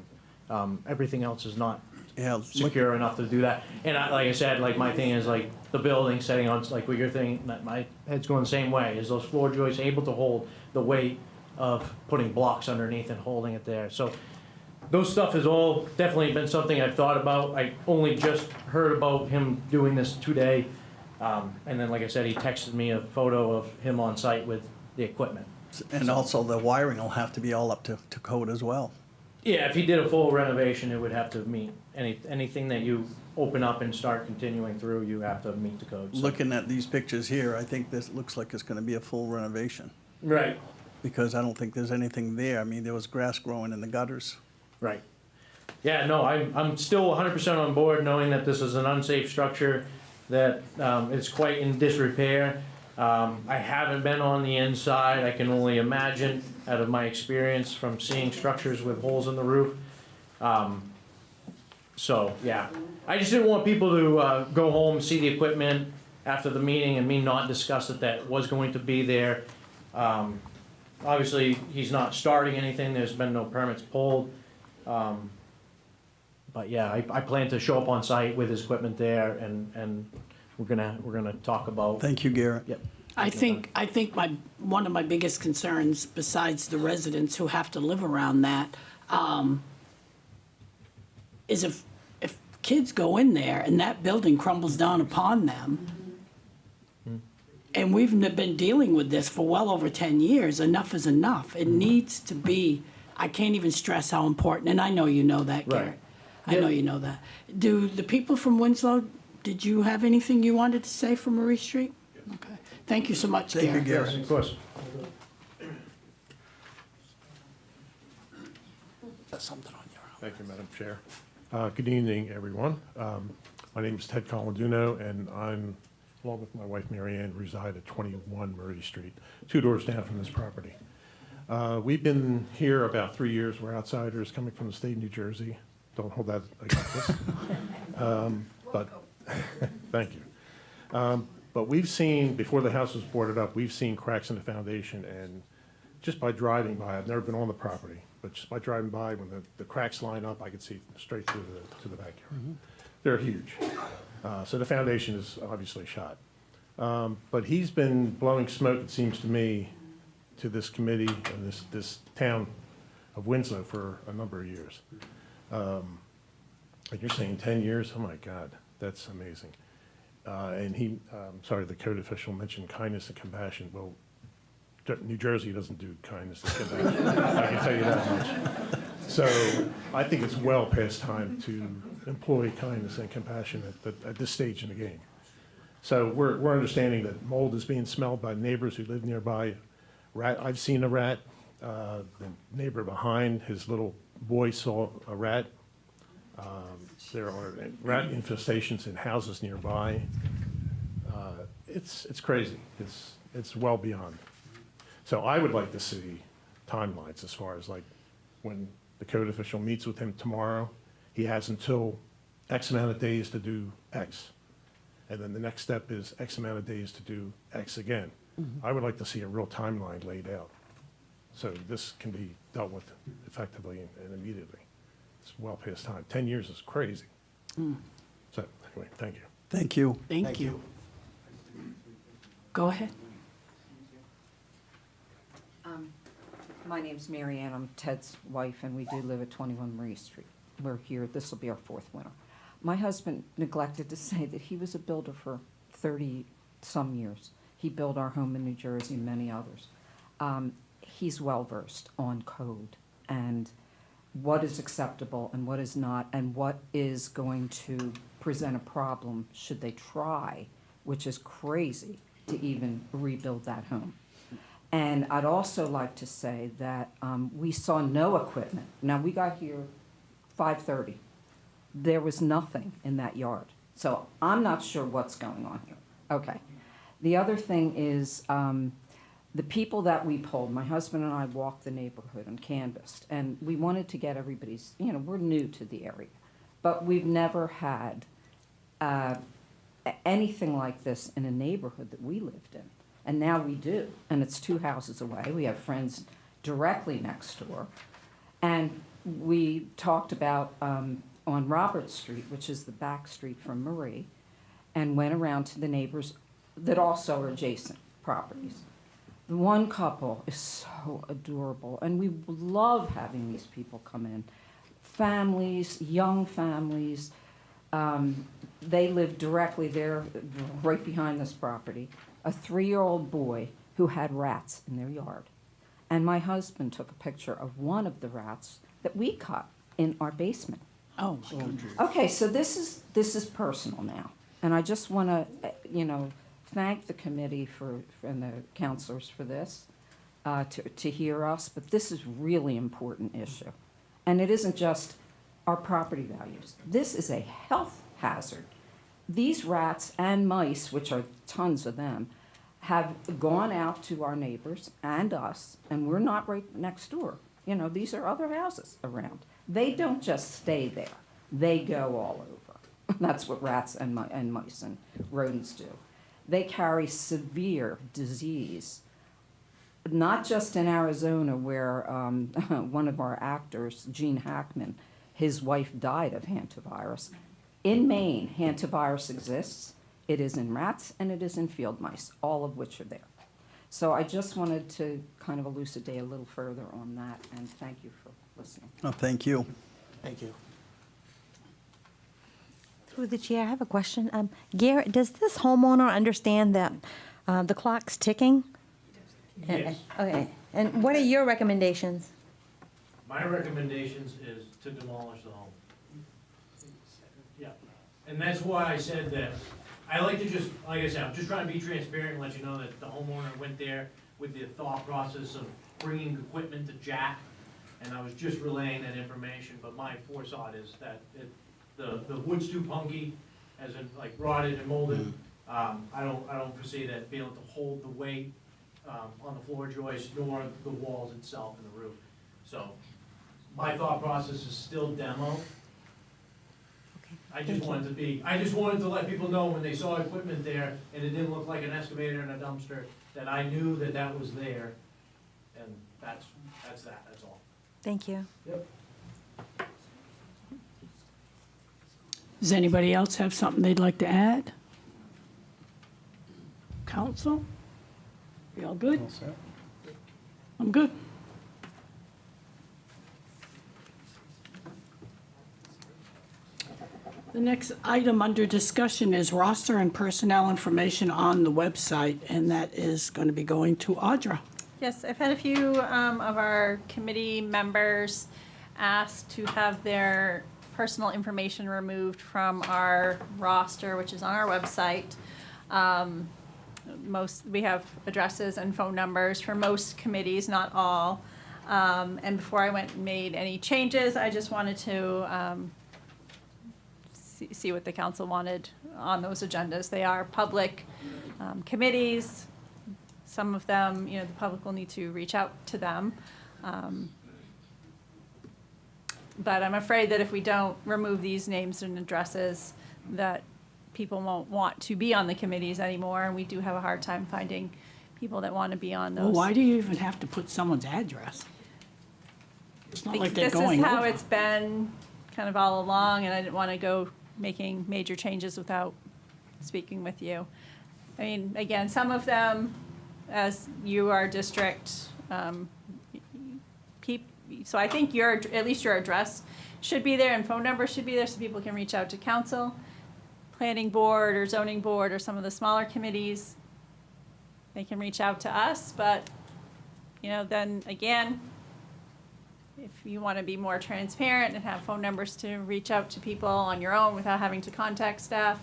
Everything else is not Yeah, look, secure enough to do that. And like I said, like, my thing is like the building setting on, like what you're thinking, that my head's going the same way, is those floor joists able to hold the weight of putting blocks underneath and holding it there. So those stuff has all definitely been something I've thought about. I only just heard about him doing this today. And then, like I said, he texted me a photo of him on site with the equipment. and also the wiring will have to be all up to code as well. Yeah, if he did a full renovation, it would have to meet anything that you open up and start continuing through, you have to meet the code. So- Looking at these pictures here, I think this looks like it's gonna be a full renovation, Right, because I don't think there's anything there. I mean, there was grass growing in the gutters. right. Yeah, no, I'm still 100% on board, knowing that this is an unsafe structure, that it's quite in disrepair. I haven't been on the inside. I can only imagine, out of my experience from seeing structures with holes in the roof. So, yeah. I just didn't want people to go home, see the equipment after the meeting, and me not discuss that was going to be there. Obviously, he's not starting anything. There's been no permits pulled. But yeah, I plan to show up on site with his equipment there, and we're gonna talk about. Thank you, Garrett. Yep. I think one of my biggest concerns, besides the residents who have to live around that, is if kids go in there and that building crumbles down upon them, and we've been dealing with this for well over 10 years, enough is enough. It needs to be, I can't even stress how important, and I know you know that, Right. Garrett. I know you know that. Do the people from Winslow, did you have anything you wanted to say for Marie Street? Okay. Thank you so much, Thank you, Garrett. Garrett. Yes, of course. Something on your own. Thank you, Madam Chair. Good evening, everyone. My name is Ted Coladuno, and I'm, along with my wife Mary Ann, reside at 21 Murray Street, 2 doors down from this property. We've been here about 3 years. We're outsiders coming from the state of New Jersey. Don't hold that against us. But, thank you. But we've seen, before the house was boarded up, we've seen cracks in the foundation, and just by driving by, I've never been on the property, but just by driving by, when the cracks line up, I could see straight through to the backyard. They're huge. So the foundation is obviously shot. But he's been blowing smoke, it seems to me, to this committee and this town of Winslow for a number of years. And you're saying 10 years? Oh my God, that's amazing. And he, sorry, the code official mentioned kindness and compassion. Well, New Jersey doesn't do kindness and compassion. I can tell you that much. So I think it's well past time to employ kindness and compassion at this stage in the game. So we're understanding that mold is being smelled by neighbors who live nearby. Rat, I've seen a rat. The neighbor behind, his little boy saw a rat. There are rat infestations in houses nearby. It's crazy. It's well beyond. So I would like to see timelines as far as like when the code official meets with him tomorrow, he has until X amount of days to do X. And then the next step is X amount of days to do X again. I would like to see a real timeline laid out. So this can be dealt with effectively and immediately. It's well past time. 10 years is crazy. So anyway, thank you. Thank you. Thank you. Go ahead. My name's Mary Ann. I'm Ted's wife, and we do live at 21 Marie Street. We're here, this will be our fourth winter. My husband neglected to say that he was a builder for 30-some years. He built our home in New Jersey and many others. He's well-versed on code and what is acceptable and what is not, and what is going to present a problem should they try, which is crazy, to even rebuild that home. And I'd also like to say that we saw no equipment. Now, we got here 5:30. There was nothing in that yard. So I'm not sure what's going on here. Okay. The other thing is the people that we polled, my husband and I walked the neighborhood and canvassed, and we wanted to get everybody's, we're new to the area, but we've never had anything like this in a neighborhood that we lived in. And now we do, and it's 2 houses away. We have friends directly next door. And we talked about on Robert Street, which is the back street from Marie, and went around to the neighbors that also are adjacent properties. The one couple is so adorable, and we love having these people come in. Families, young families, they live directly there, right behind this property. A 3-year-old boy who had rats in their yard. And my husband took a picture of one of the rats that we caught in our basement. Oh, my goodness. Okay, so this is personal now. And I just want to, thank the committee and the counselors for this, to hear us. But this is really important issue. And it isn't just our property values. This is a health hazard. These rats and mice, which are tons of them, have gone out to our neighbors and us, and we're not right next door. These are other houses around. They don't just stay there. They go all over. That's what rats and mice and rodents do. They carry severe disease, not just in Arizona where one of our actors, Gene Hackman, his wife died of hantavirus. In Maine, hantavirus exists. It is in rats and it is in field mice, all of which are there. So I just wanted to kind of elucidate a little further on that, and thank you for listening. Thank you. Thank you. Through the chair, I have a question. Garrett, does this homeowner understand that the clock's ticking? Yes. Okay. And what are your recommendations? My recommendations is to demolish the home. Yeah, and that's why I said that, I like to just, like I said, I'm just trying to be transparent and let you know that the homeowner went there with the thought process of bringing equipment to jack, and I was just relaying that information, but my forethought is that the wood's too punky, as in like rotted and molded. I don't foresee that being able to hold the weight on the floor joist nor the walls itself and the roof. So my thought process is still demo. I just wanted to let people know when they saw equipment there and it didn't look like an excavator and a dumpster, that I knew that that was there. And that's all. Thank you. Yep. Does anybody else have something they'd like to add? Council? You all good? I'm good. The next item under discussion is roster and personnel information on the website, and that is going to be going to Audra. Yes, I've had a few of our committee members asked to have their personal information removed from our roster, which is on our website. We have addresses and phone numbers for most committees, not all. And before I went and made any changes, I just wanted to see what the council wanted on those agendas. They are public committees. Some of them, the public will need to reach out to them. But I'm afraid that if we don't remove these names and addresses, that people won't want to be on the committees anymore, and we do have a hard time finding people that want to be on those. Well, why do you even have to put someone's address? It's not like they're This going is how over. it's been kind of all along, and I didn't want to go making major changes without speaking with you. I mean, again, some of them, as you are district, so I think at least your address should be there and phone number should be there so people can reach out to council, planning board or zoning board or some of the smaller committees. They can reach out to us, but, then again, if you want to be more transparent and have phone numbers to reach out to people on your own without having to contact staff.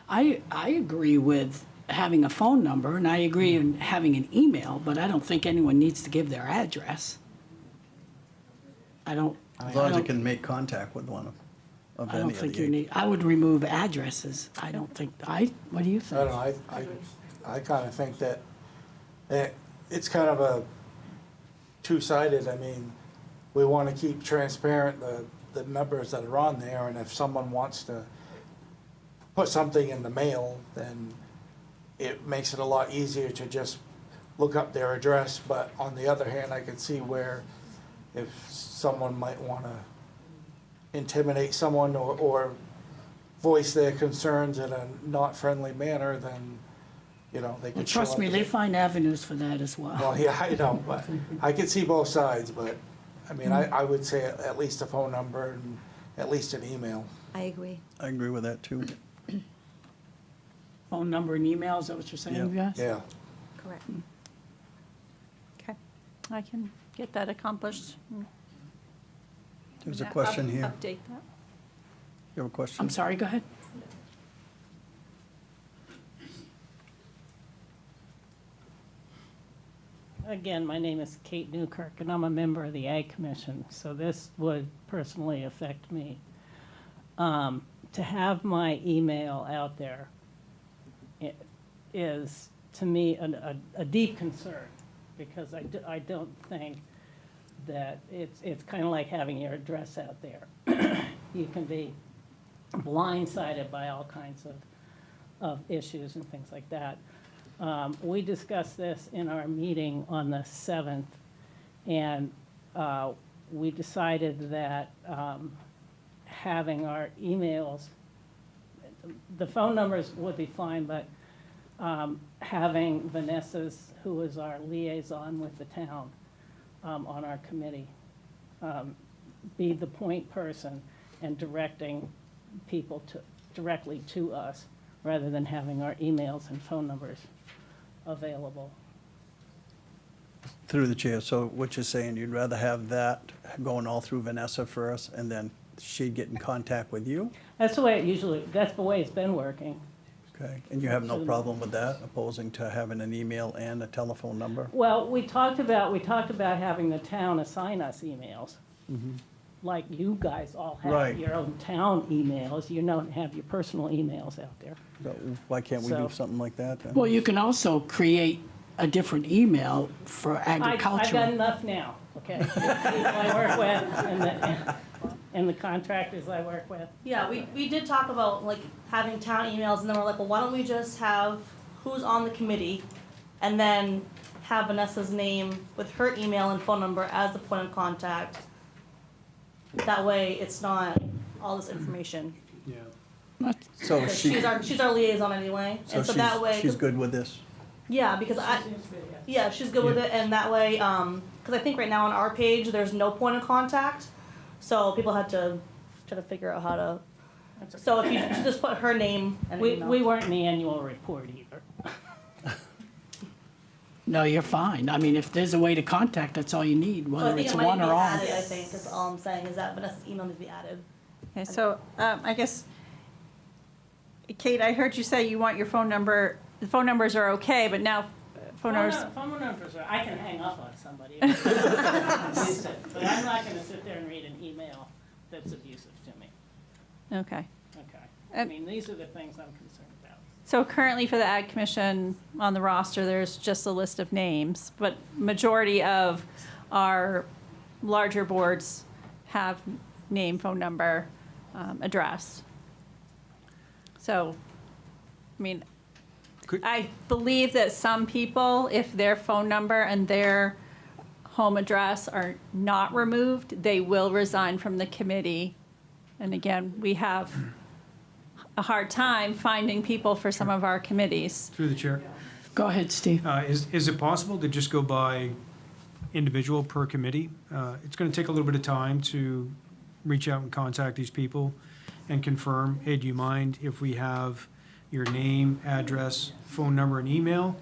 I agree with having a phone number, and I agree in having an email, but I don't think anyone needs to give their address. As long as you can make contact with one of I any don't of think the you eight. need, I would remove addresses. I don't think, what do you I think? don't know, I kind of think that it's kind of a two-sided. I mean, we want to keep transparent the numbers that are on there, and if someone wants to put something in the mail, then it makes it a lot easier to just look up their address. But on the other hand, I can see where if someone might want to intimidate someone or voice their concerns in a not friendly manner, then, they Well, could show trust up me, as they a- find avenues for that as well. Well, yeah, I know, but I can see both sides, but, I mean, I would say at least a phone number and at least an email. I agree. I agree with that too. Phone number and email, is that what you're saying, Yeah. guys? Yeah. Correct. Okay. I can get that accomplished. There's a question here. Update that. You have a question? I'm sorry, go ahead. Again, my name is Kate Newkirk, and I'm a member of the Ag Commission, so this would personally affect me. To have my email out there is, to me, a deep concern, because I don't think that it's kind of like having your address out there. You can be blindsided by all kinds of issues and things like that. We discussed this in our meeting on the 7th, and we decided that having our emails, the phone numbers would be fine, but having Vanessa's, who is our liaison with the town on our committee, be the point person and directing people directly to us, rather than having our emails and phone numbers available. Through the chair, so what you're saying, you'd rather have that going all through Vanessa first, and then she'd get in contact with you? That's the way that's the way it's been working. Okay, and you have no problem with that, opposing to having an email and a telephone number? Well, we talked about having the town assign us emails. Like you guys all have Right. your own town emails, you don't have your personal emails out there. So why can't we do So- something like that then? Well, you can also create a different email for I've got agricultural. enough now, okay? The people I work with and the contractors I work with. Yeah, we did talk about like having town emails, and then we're like, well, why don't we just have who's on the committee, and then have Vanessa's name with her email and phone number as the point of contact. That way, it's not all this information. Yeah. So Because she, she's our liaison anyway, and so that way. she's good with this? Yeah, because yeah, she's good with it, and that way, because I think right now on our page, there's no point of contact, so people had to try to figure out how to. So if you just put her name and We email. weren't in the annual report either. No, you're fine. I mean, if there's a way to contact, that's all you need, Well, I whether think it's it might one need to or be all. added, I think, is all I'm saying, is that Vanessa's email needs to be added. Okay, so, I guess, Kate, I heard you say you want your phone number, the phone numbers are okay, but now phone numbers, Phone numbers are, I can hang up on somebody. But I'm not gonna sit there and read an email that's abusive to me, okay. okay? I And- mean, these are the things I'm concerned about. So currently for the Ag Commission on the roster, there's just a list of names, but majority of our larger boards have name, phone number, address. So, I mean, Could- I believe that some people, if their phone number and their home address are not removed, they will resign from the committee. And again, we have a hard time finding people for some of our committees. Through the chair. Go ahead, Steve. Is it possible to just go by individual per committee? It's going to take a little bit of time to reach out and contact these people and confirm, hey, do you mind if we have your name, address, phone number, and email?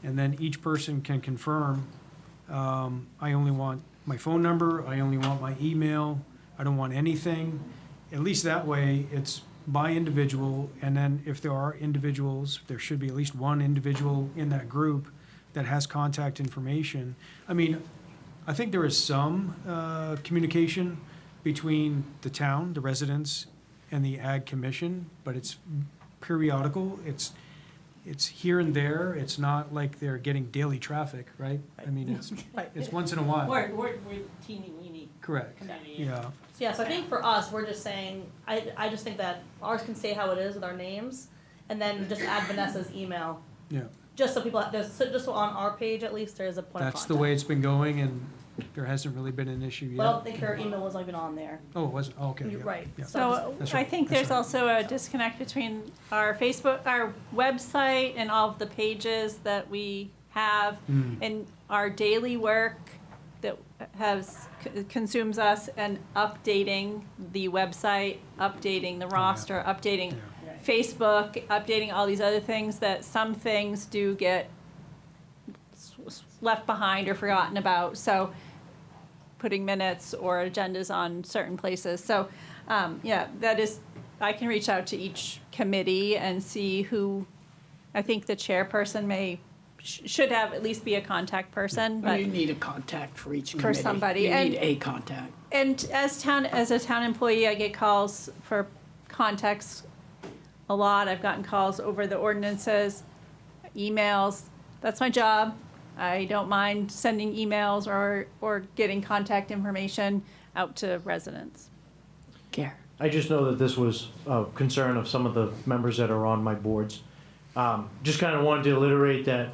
And then each person can confirm, I only want my phone number, I only want my email, I don't want anything. At least that way, it's by individual, and then if there are individuals, there should be at least one individual in that group that has contact information. I mean, I think there is some communication between the town, the residents, and the Ag Commission, but it's periodical. It's here and there. It's not like they're getting daily traffic, right? I mean, it's once in a while. We're teeny weeny Correct. committee. Yeah. Yeah, so I think for us, we're just saying, I just think that ours can stay how it is with our names, and then just add Vanessa's email, Yeah. just so people, just so on our page at least, there's a point of contact. That's the way it's been going, and there hasn't really been an issue But I don't yet. think her email wasn't even on there. Oh, it wasn't? Oh, okay. You're yeah, right. yeah. So That's I right, think that's there's right. also a disconnect between our Facebook, our website and all of the pages that we have Mm. and our daily work that consumes us, and updating the website, updating the roster, updating Yeah. Facebook, updating all these other things, that some things do get left behind or forgotten about. So putting minutes or agendas on certain places. So, yeah, that is, I can reach out to each committee and see who, I think the chairperson should have, at least be a contact person, Well, but. you need a contact for each For committee. somebody, You and- need a contact. And as a town employee, I get calls for contacts a lot. I've gotten calls over the ordinances, emails. That's my job. I don't mind sending emails or getting contact information out to residents. Gare. I just know that this was a concern of some of the members that are on my boards. Just kind of wanted to reiterate that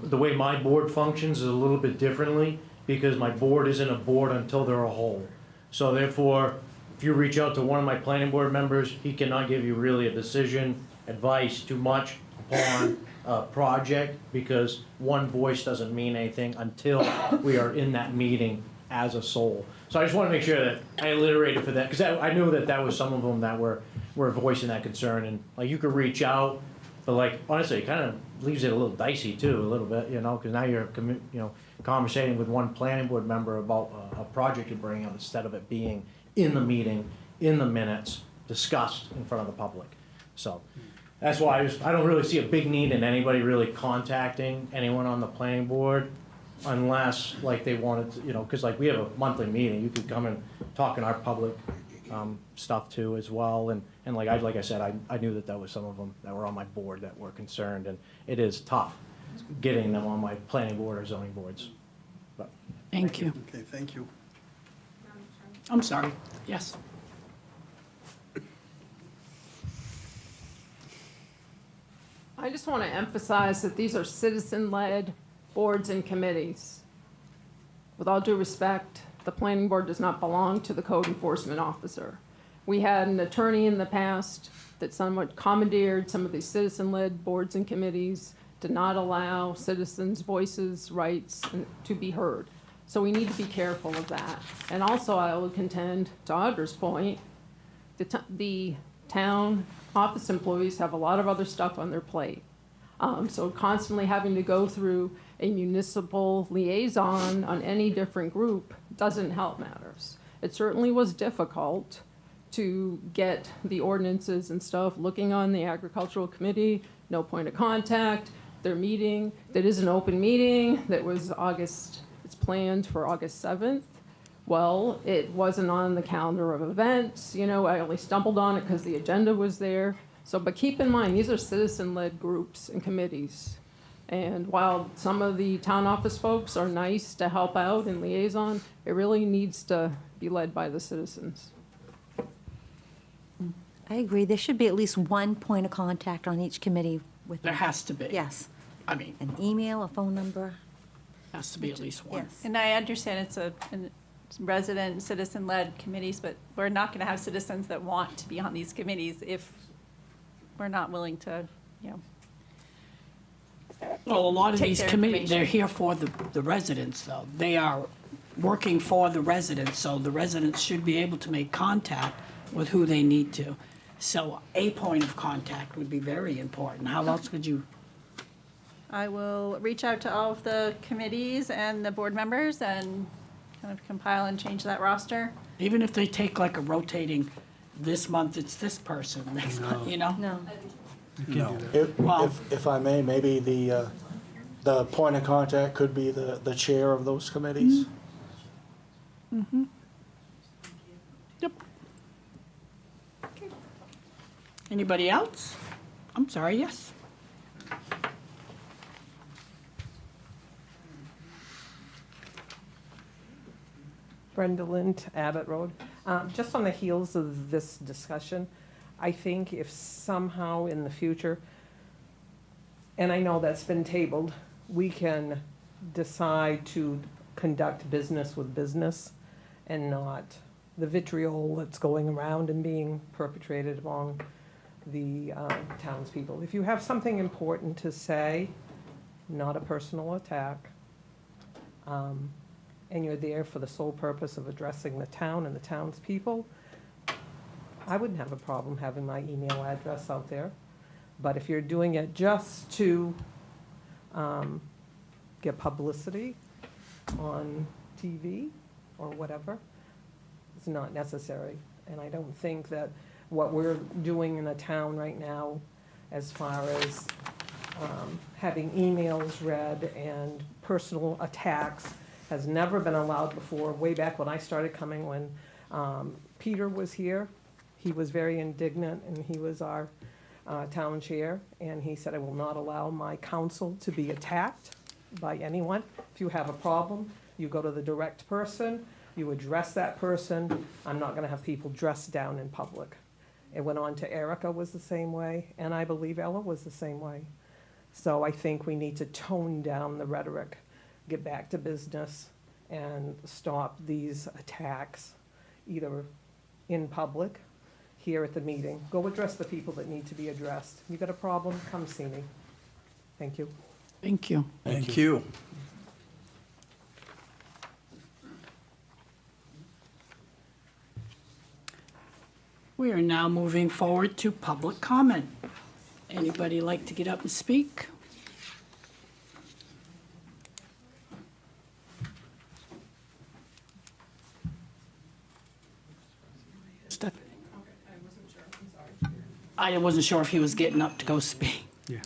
the way my board functions is a little bit differently, because my board isn't a board until they're a whole. So therefore, if you reach out to one of my planning board members, he cannot give you really a decision, advice too much upon a project, because one voice doesn't mean anything until we are in that meeting as a soul. So I just want to make sure that I alliterated for that, because I knew that that was some of them that were voicing that concern, and like you could reach out, but like honestly, it kind of leaves it a little dicey too, a little bit, you know, because now you're conversating with one planning board member about a project you're bringing up, instead of it being in the meeting, in the minutes, discussed in front of the public. So that's why I don't really see a big need in anybody really contacting anyone on the planning board, unless like they wanted to, because like we have a monthly meeting, you could come and talk in our public stuff too as well, and like I said, I knew that was some of them that were on my board that were concerned, and it is tough getting them on my planning board or zoning boards. But Thank you. Okay, thank you. I'm sorry. Yes. I just want to emphasize that these are citizen-led boards and committees. With all due respect, the planning board does not belong to the code enforcement officer. We had an attorney in the past that somewhat commandeered some of these citizen-led boards and committees to not allow citizens' voices, rights to be heard. So we need to be careful of that. And also, I will contend, to Audra's point, the town office employees have a lot of other stuff on their plate. So constantly having to go through a municipal liaison on any different group doesn't help matters. It certainly was difficult to get the ordinances and stuff, looking on the agricultural committee, no point of contact, their meeting, that is an open meeting, that was August, it's planned for August 7th. Well, it wasn't on the calendar of events, you know, I only stumbled on it because the agenda was there. So, but keep in mind, these are citizen-led groups and committees. And while some of the town office folks are nice to help out and liaison, it really needs to be led by the citizens. I agree. There should be at least one point of contact on each committee with. There has to be. Yes. I mean, An email, a phone number. has to be at least one. Yes. And I understand it's a resident, citizen-led committees, but we're not gonna have citizens that want to be on these committees if we're not willing to, you know. Well, a lot of Take these their committees, they're information. here for the residents, though. They are working for the residents, so the residents should be able to make contact with who they need to. So a point of contact would be very important. How else would you? I will reach out to all of the committees and the board members and kind of compile and change that roster. Even if they take like a rotating, this month it's this person, next month, you know? No. No. Well- If I may, maybe the point of contact could be the chair of those committees. Yep. Anybody else? I'm sorry, yes. Brenda Lind, Abbott Road. Just on the heels of this discussion, I think if somehow in the future, and I know that's been tabled, we can decide to conduct business with business and not the vitriol that's going around and being perpetrated among the townspeople. If you have something important to say, not a personal attack, and you're there for the sole purpose of addressing the town and the townspeople, I wouldn't have a problem having my email address out there. But if you're doing it just to get publicity on TV or whatever, it's not necessary. And I don't think that what we're doing in the town right now, as far as having emails read and personal attacks, has never been allowed before. Way back when I started coming, when Peter was here, he was very indignant, and he was our town chair, and he said, I will not allow my council to be attacked by anyone. If you have a problem, you go to the direct person, you address that person. I'm not gonna have people dressed down in public. It went on to Erica was the same way, and I believe Ella was the same way. So I think we need to tone down the rhetoric, get back to business, and stop these attacks, either in public, here at the meeting. Go address the people that need to be addressed. You got a problem, come see me. Thank you. Thank you. Thank you. We are now moving forward to public comment. Anybody like to get up and speak? Stephanie? I wasn't sure if he was getting up to go speak. Yeah.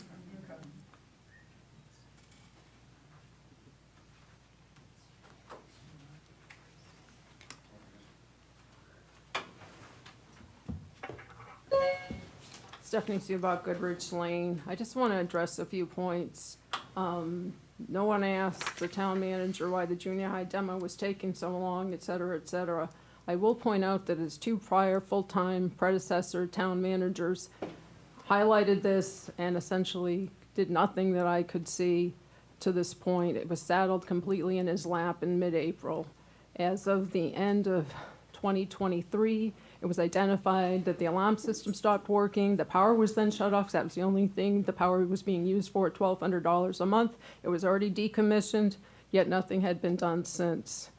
Stephanie Subak, Goodrich Lane. I just want to address a few points. No one asked the town manager why the junior high demo was taking so long, et cetera, et cetera. I will point out that his two prior full-time predecessor town managers highlighted this and essentially did nothing that I could see to this point. It was saddled completely in his lap in mid-April. As of the end of 2023, it was identified that the alarm system stopped working. The power was then shut off. That was the only thing the power was being used for at $1,200 a month. It was already decommissioned, yet nothing had been done since.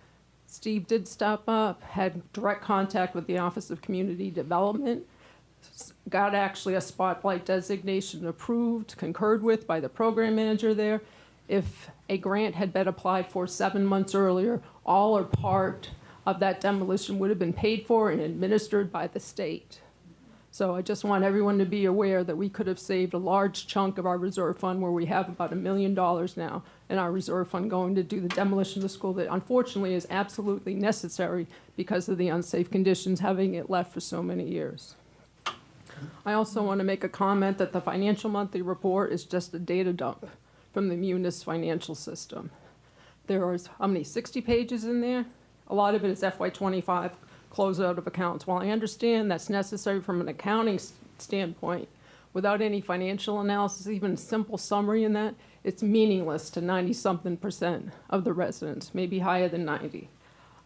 Steve did stop up, had direct contact with the Office of Community Development, got actually a spotlight designation approved, concurred with by the program manager there, if a grant had been applied for 7 months earlier, all or part of that demolition would have been paid for and administered by the state. So I just want everyone to be aware that we could have saved a large chunk of our reserve fund, where we have about $1 million now in our reserve fund going to do the demolition of the school that unfortunately is absolutely necessary because of the unsafe conditions, having it left for so many years. I also want to make a comment that the financial monthly report is just a data dump from the Munis financial system. There is, how many, 60 pages in there? A lot of it is FY25 closeout of accounts. While I understand that's necessary from an accounting standpoint, without any financial analysis, even a simple summary in that, it's meaningless to 90-something% of the residents, maybe higher than 90.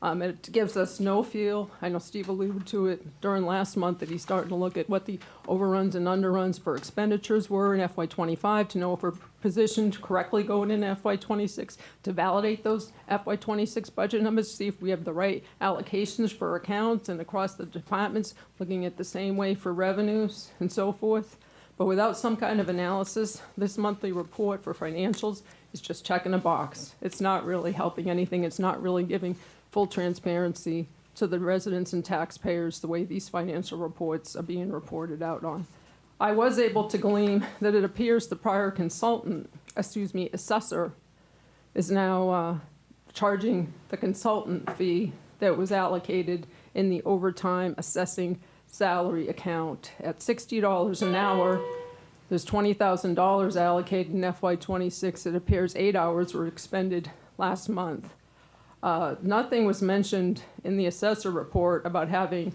It gives us no feel. I know Steve alluded to it during last month that he's starting to look at what the overruns and underruns for expenditures were in FY25 to know if we're positioned correctly going into FY26, to validate those FY26 budget numbers, see if we have the right allocations for accounts and across the departments, looking at the same way for revenues and so forth. But without some kind of analysis, this monthly report for financials is just checking a box. It's not really helping anything. It's not really giving full transparency to the residents and taxpayers the way these financial reports are being reported out on. I was able to glean that it appears the prior assessor is now charging the consultant fee that was allocated in the overtime assessing salary account at $60 an hour. There's $20,000 allocated in FY26. It appears 8 hours were expended last month. Nothing was mentioned in the assessor report about having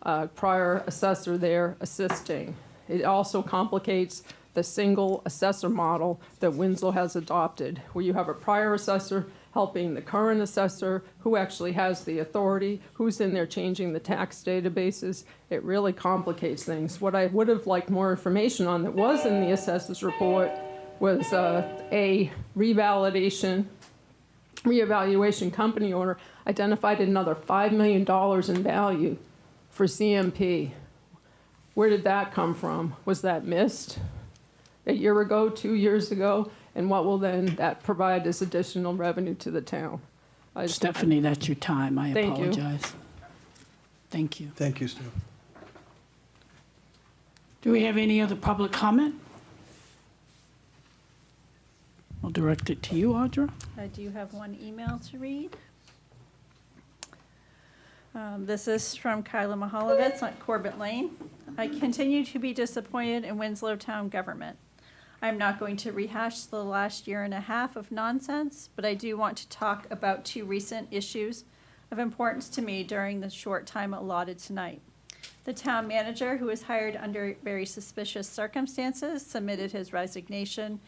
a prior assessor there assisting. It also complicates the single assessor model that Winslow has adopted, where you have a prior assessor helping the current assessor who actually has the authority, who's in there changing the tax databases. It really complicates things. What I would have liked more information on that was in the assessor's report was a reevaluation company owner identified another $5 million in value for CMP. Where did that come from? Was that missed a year ago, 2 years ago? And what will then that provide as additional revenue to the town? Stephanie, that's your time. I Thank you. apologize. Thank you. Thank you, Steve. Do we have any other public comment? I'll direct it to you, Audra. I do have one email to read. This is from Kyla Mahalovitz on Corbett Lane. I continue to be disappointed in Winslow town government. I'm not going to rehash the last year and a half of nonsense, but I do want to talk about 2 recent issues of importance to me during the short time allotted tonight. The town manager, who was hired under very suspicious circumstances, submitted his resignation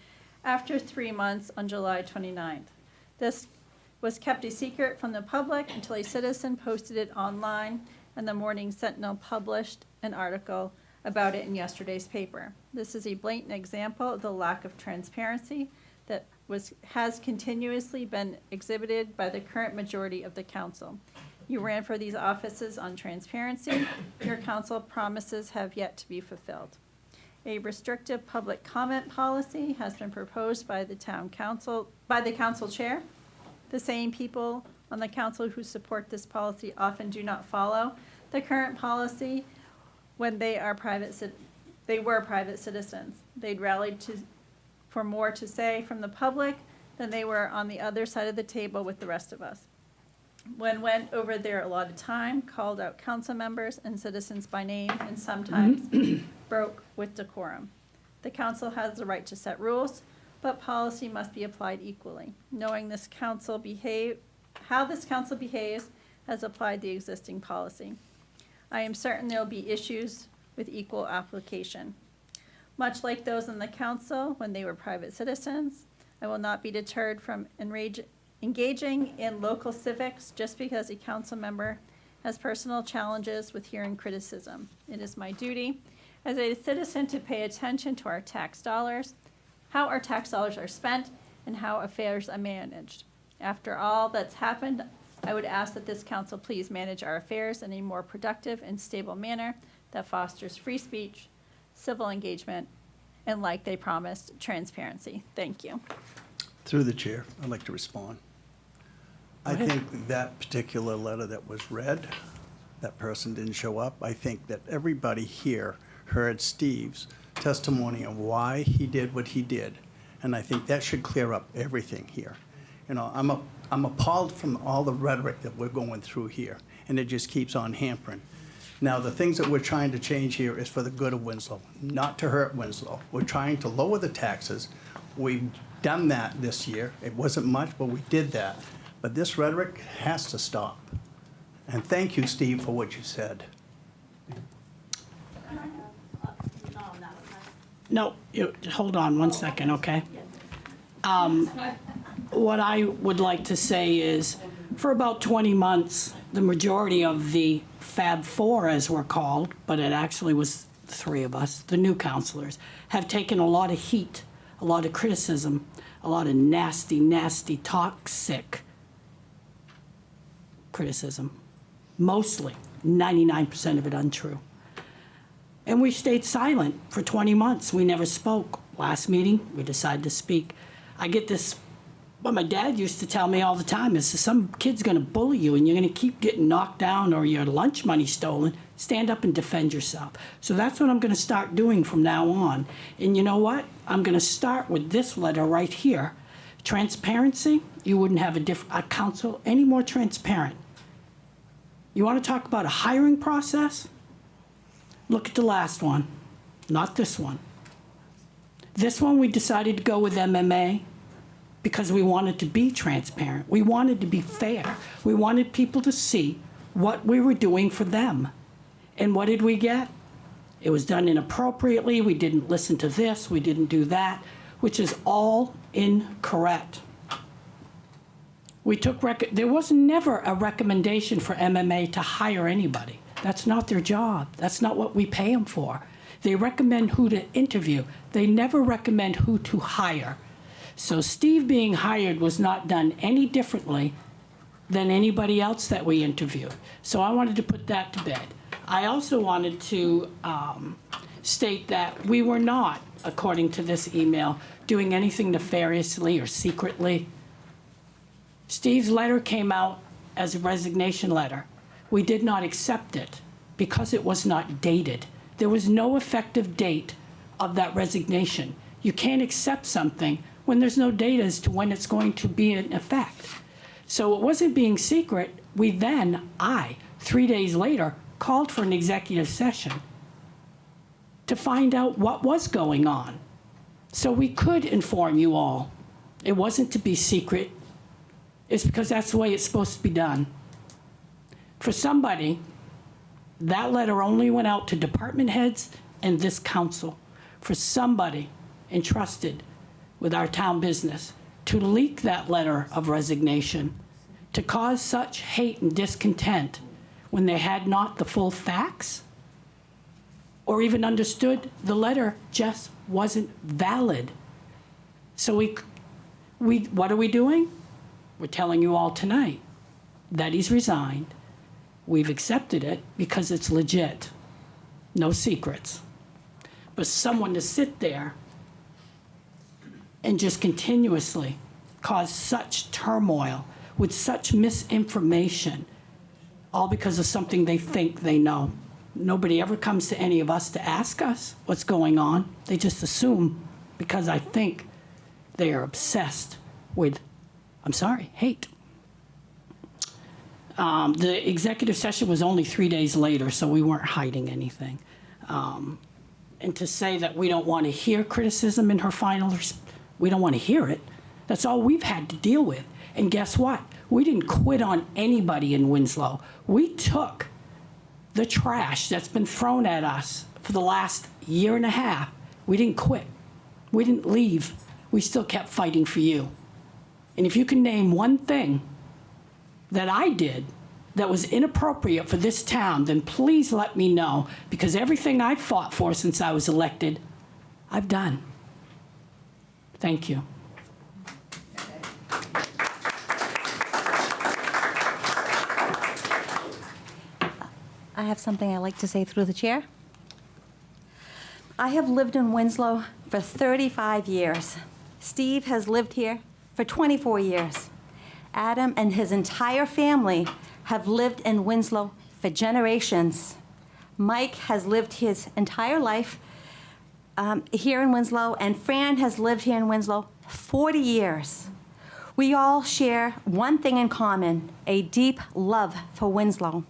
after 3 months on July 29th. This was kept a secret from the public until a citizen posted it online, and the Morning Sentinel published an article about it in yesterday's paper. This is a blatant example of the lack of transparency that has continuously been exhibited by the current majority of the council. You ran for these offices on transparency. Your council promises have yet to be fulfilled. A restrictive public comment policy has been proposed by the council chair. The same people on the council who support this policy often do not follow the current policy when they were private citizens. They'd rallied for more to say from the public than they were on the other side of the table with the rest of us. When went over their allotted time, called out council members and citizens by name, and sometimes broke with decorum. The council has the right to set rules, but policy must be applied equally. Knowing how this council behaves has applied the existing policy. I am certain there will be issues with equal application. Much like those in the council when they were private citizens, I will not be deterred from engaging in local civics just because a council member has personal challenges with hearing criticism. It is my duty as a citizen to pay attention to our tax dollars, how our tax dollars are spent, and how affairs are managed. After all that's happened, I would ask that this council please manage our affairs in a more productive and stable manner that fosters free speech, civil engagement, and, like they promised, transparency. Thank you. Through the chair, I'd like to respond. I think that particular letter that was read, that person didn't show up. I think that everybody here heard Steve's testimony on why he did what he did. And I think that should clear up everything here. You know, I'm appalled from all the rhetoric that we're going through here, and it just keeps on hampering. Now, the things that we're trying to change here is for the good of Winslow, not to hurt Winslow. We're trying to lower the taxes. We've done that this year. It wasn't much, but we did that. But this rhetoric has to stop. And thank you, Steve, for what you said. No, hold on one second, okay? What I would like to say is, for about 20 months, the majority of the Fab Four, as we're called, but it actually was the three of us, the new counselors, have taken a lot of heat, a lot of criticism, a lot of nasty, nasty, toxic criticism. Mostly, 99% of it untrue. And we stayed silent for 20 months. We never spoke. Last meeting, we decided to speak. I get this, what my dad used to tell me all the time is some kid's gonna bully you and you're gonna keep getting knocked down or your lunch money stolen. Stand up and defend yourself. So that's what I'm gonna start doing from now on. And you know what? I'm gonna start with this letter right here. Transparency, you wouldn't have a council any more transparent. You wanna talk about a hiring process? Look at the last one, not this one. This one, we decided to go with MMA because we wanted to be transparent. We wanted to be fair. We wanted people to see what we were doing for them. And what did we get? It was done inappropriately. We didn't listen to this. We didn't do that, which is all incorrect. There was never a recommendation for MMA to hire anybody. That's not their job. That's not what we pay them for. They recommend who to interview. They never recommend who to hire. So Steve being hired was not done any differently than anybody else that we interviewed. So I wanted to put that to bed. I also wanted to state that we were not, according to this email, doing anything nefariously or secretly. Steve's letter came out as a resignation letter. We did not accept it because it was not dated. There was no effective date of that resignation. You can't accept something when there's no date as to when it's going to be in effect. So it wasn't being secret. I, 3 days later, called for an executive session to find out what was going on. So we could inform you all. It wasn't to be secret. It's because that's the way it's supposed to be done. For somebody, that letter only went out to department heads and this council. For somebody entrusted with our town business to leak that letter of resignation, to cause such hate and discontent when they had not the full facts or even understood the letter just wasn't valid. So what are we doing? We're telling you all tonight that he's resigned. We've accepted it because it's legit. No secrets. But someone to sit there and just continuously cause such turmoil with such misinformation, all because of something they think they know. Nobody ever comes to any of us to ask us what's going on. They just assume because I think they are obsessed with, hate. The executive session was only 3 days later, so we weren't hiding anything. And to say that we don't want to hear criticism in her final, we don't want to hear it. That's all we've had to deal with. And guess what? We didn't quit on anybody in Winslow. We took the trash that's been thrown at us for the last year and a half. We didn't quit. We didn't leave. We still kept fighting for you. And if you can name one thing that I did that was inappropriate for this town, then please let me know, because everything I've fought for since I was elected, I've done. Thank you. I have something I'd like to say through the chair. I have lived in Winslow for 35 years. Steve has lived here for 24 years. Adam and his entire family have lived in Winslow for generations. Mike has lived his entire life here in Winslow, and Fran has lived here in Winslow 40 years. We all share one thing in common, a deep love for Winslow.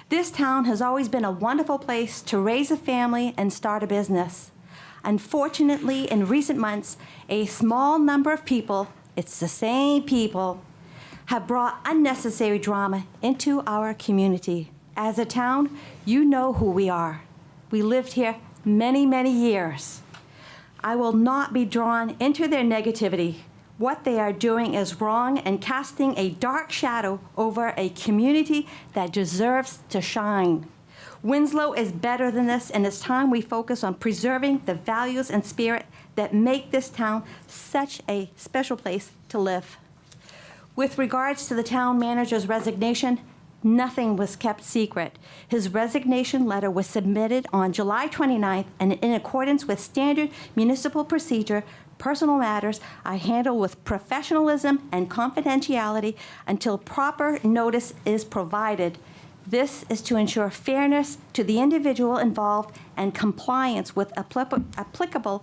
This town has always been a wonderful place to raise a family and start a business. Unfortunately, in recent months, a small number of people, it's the same people, have brought unnecessary drama into our community. As a town, you know who we are. We lived here many, many years. I will not be drawn into their negativity. What they are doing is wrong and casting a dark shadow over a community that deserves to shine. Winslow is better than this, and it's time we focus on preserving the values and spirit that make this town such a special place to live. With regards to the town manager's resignation, nothing was kept secret. His resignation letter was submitted on July 29th, and in accordance with standard municipal procedure, personal matters are handled with professionalism and confidentiality until proper notice is provided. This is to ensure fairness to the individual involved and compliance with applicable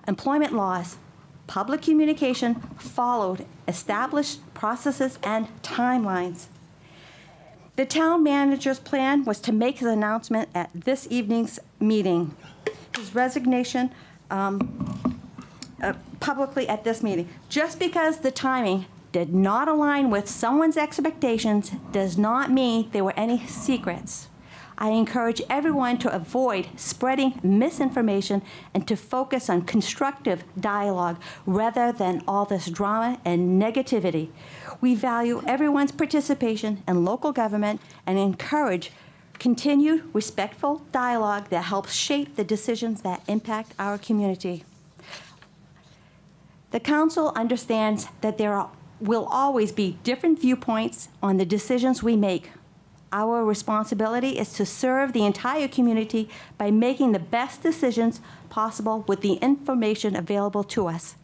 employment laws. Public communication followed established processes and timelines. The town manager's plan was to make his announcement at this evening's meeting. His resignation publicly at this meeting. Just because the timing did not align with someone's expectations does not mean there were any secrets. I encourage everyone to avoid spreading misinformation and to focus on constructive dialogue rather than all this drama and negativity. We value everyone's participation in local government and encourage continued respectful dialogue that helps shape the decisions that impact our community. The council understands that there will always be different viewpoints on the decisions we make. Our responsibility is to serve the entire community by making the best decisions possible with the information available to us.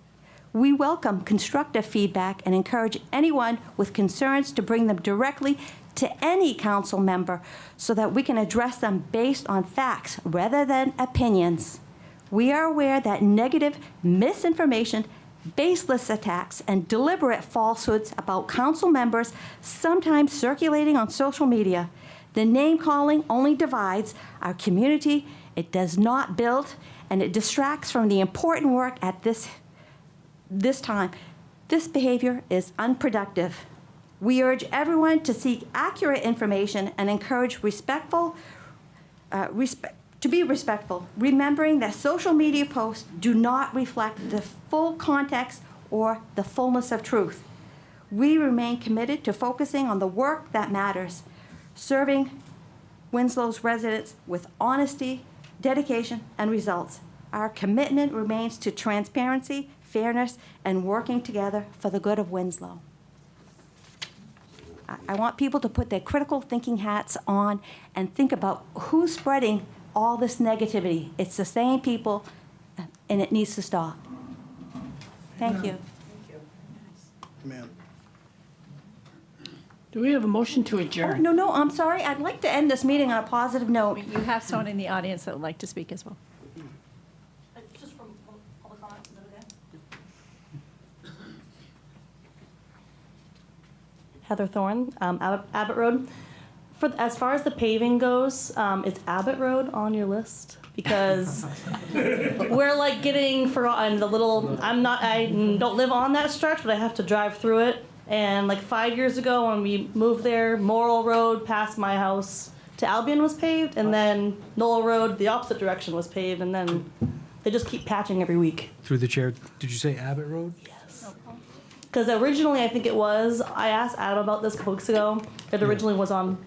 We welcome constructive feedback and encourage anyone with concerns to bring them directly to any council member so that we can address them based on facts rather than opinions. We are aware that negative misinformation, baseless attacks, and deliberate falsehoods about council members sometimes circulating on social media. The name-calling only divides our community, it does not build, and it distracts from the important work at this time. This behavior is unproductive. We urge everyone to seek accurate information and encourage to be respectful, remembering that social media posts do not reflect the full context or the fullness of truth. We remain committed to focusing on the work that matters, serving Winslow's residents with honesty, dedication, and results. Our commitment remains to transparency, fairness, and working together for the good of Winslow. I want people to put their critical thinking hats on and think about who's spreading all this negativity. It's the same people, and it needs to stop. Thank you. Ma'am. Do we have a motion to adjourn? No, I'm sorry. I'd like to end this meeting on a positive note. You have someone in the audience that would like to speak as well. Just from public comments, is that okay? Heather Thorne, Abbott Road. As far as the paving goes, is Abbott Road on your list? Because we're like getting forgotten. I don't live on that stretch, but I have to drive through it. And like 5 years ago when we moved there, Morrill Road past my house to Albion was paved, and then Knoll Road, the opposite direction, was paved, and then they just keep patching every week. Through the chair, did you say Abbott Road? Yes. Because originally, I think I asked Adam about this a couple weeks ago. It originally was on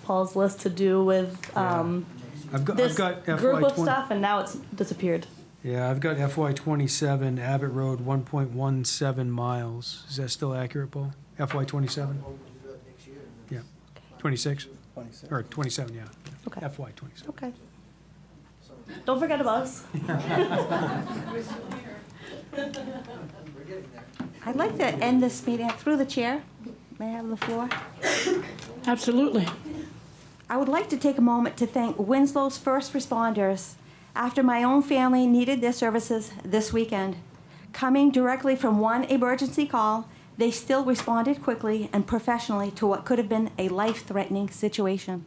Paul's list to do with I've got group of FY20 stuff, and now it's disappeared. Yeah, I've got FY27 Abbott Road, 1.17 miles. Is that still accurate, Paul? FY27? Yeah. 26? Or 27, yeah. Okay. FY27. Okay. Don't forget about us. I'd like to end this meeting through the chair. May I have the floor? Absolutely. I would like to take a moment to thank Winslow's first responders after my own family needed their services this weekend. Coming directly from one emergency call, they still responded quickly and professionally to what could have been a life-threatening situation.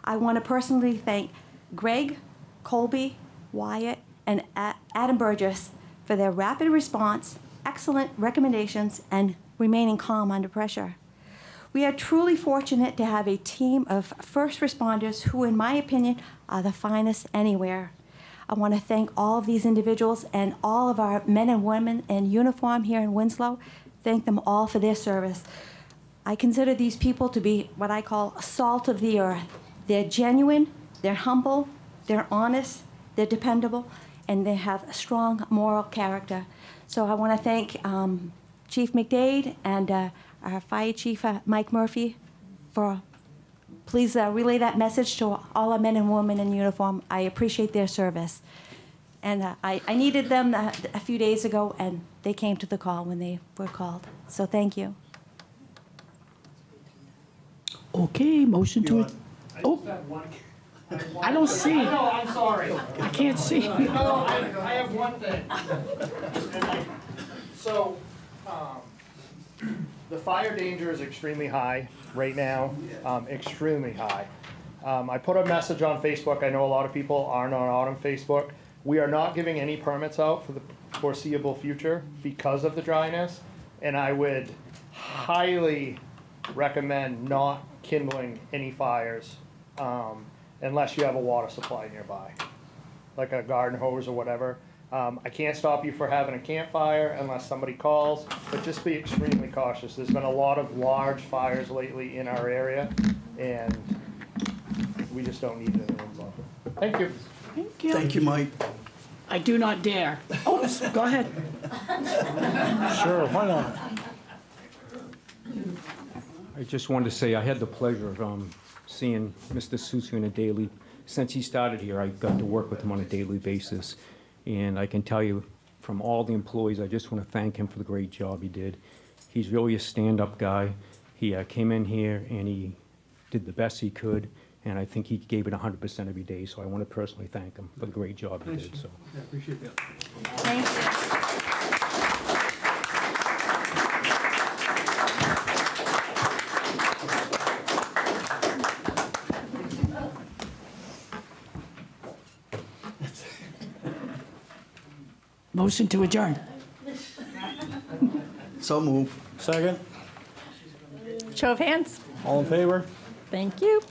I want to personally thank Greg, Colby, Wyatt, and Adam Burgess for their rapid response, excellent recommendations, and remaining calm under pressure. We are truly fortunate to have a team of first responders who, in my opinion, are the finest anywhere. I want to thank all of these individuals and all of our men and women in uniform here in Winslow. Thank them all for their service. I consider these people to be what I call salt of the earth. They're genuine, they're humble, they're honest, they're dependable, and they have a strong moral character. So I want to thank Chief McDade and our Fire Chief Mike Murphy for, please relay that message to all our men and women in uniform. I appreciate their service. And I needed them a few days ago, and they came to the call when they were called. So thank you. Okay, motion to. Oh, I don't see. No, I'm sorry. I can't see. No, I have one thing. So, the fire danger is extremely high right now, extremely high. I put a message on Facebook. I know a lot of people are not on Facebook. We are not giving any permits out for the foreseeable future because of the dryness, and I would highly recommend not kindling any fires unless you have a water supply nearby, like a garden hose or whatever. I can't stop you for having a campfire unless somebody calls, but just be extremely cautious. There's been a lot of large fires lately in our area, and we just don't need it in Winslow. Thank you. Thank you. Thank you, Mike. I do not dare. Oops, go ahead. Sure, why not? I just wanted to say I had the pleasure of seeing Mr. Susu on a daily. Since he started here, I got to work with him on a daily basis. And I can tell you, from all the employees, I just want to thank him for the great job he did. He's really a stand-up guy. He came in here and he did the best he could, and I think he gave it 100% every day. So I want to personally thank him for the great job he did. So. I appreciate that. Thank you. Motion to adjourn. So move. Second, Show of hands. all in favor? Thank you.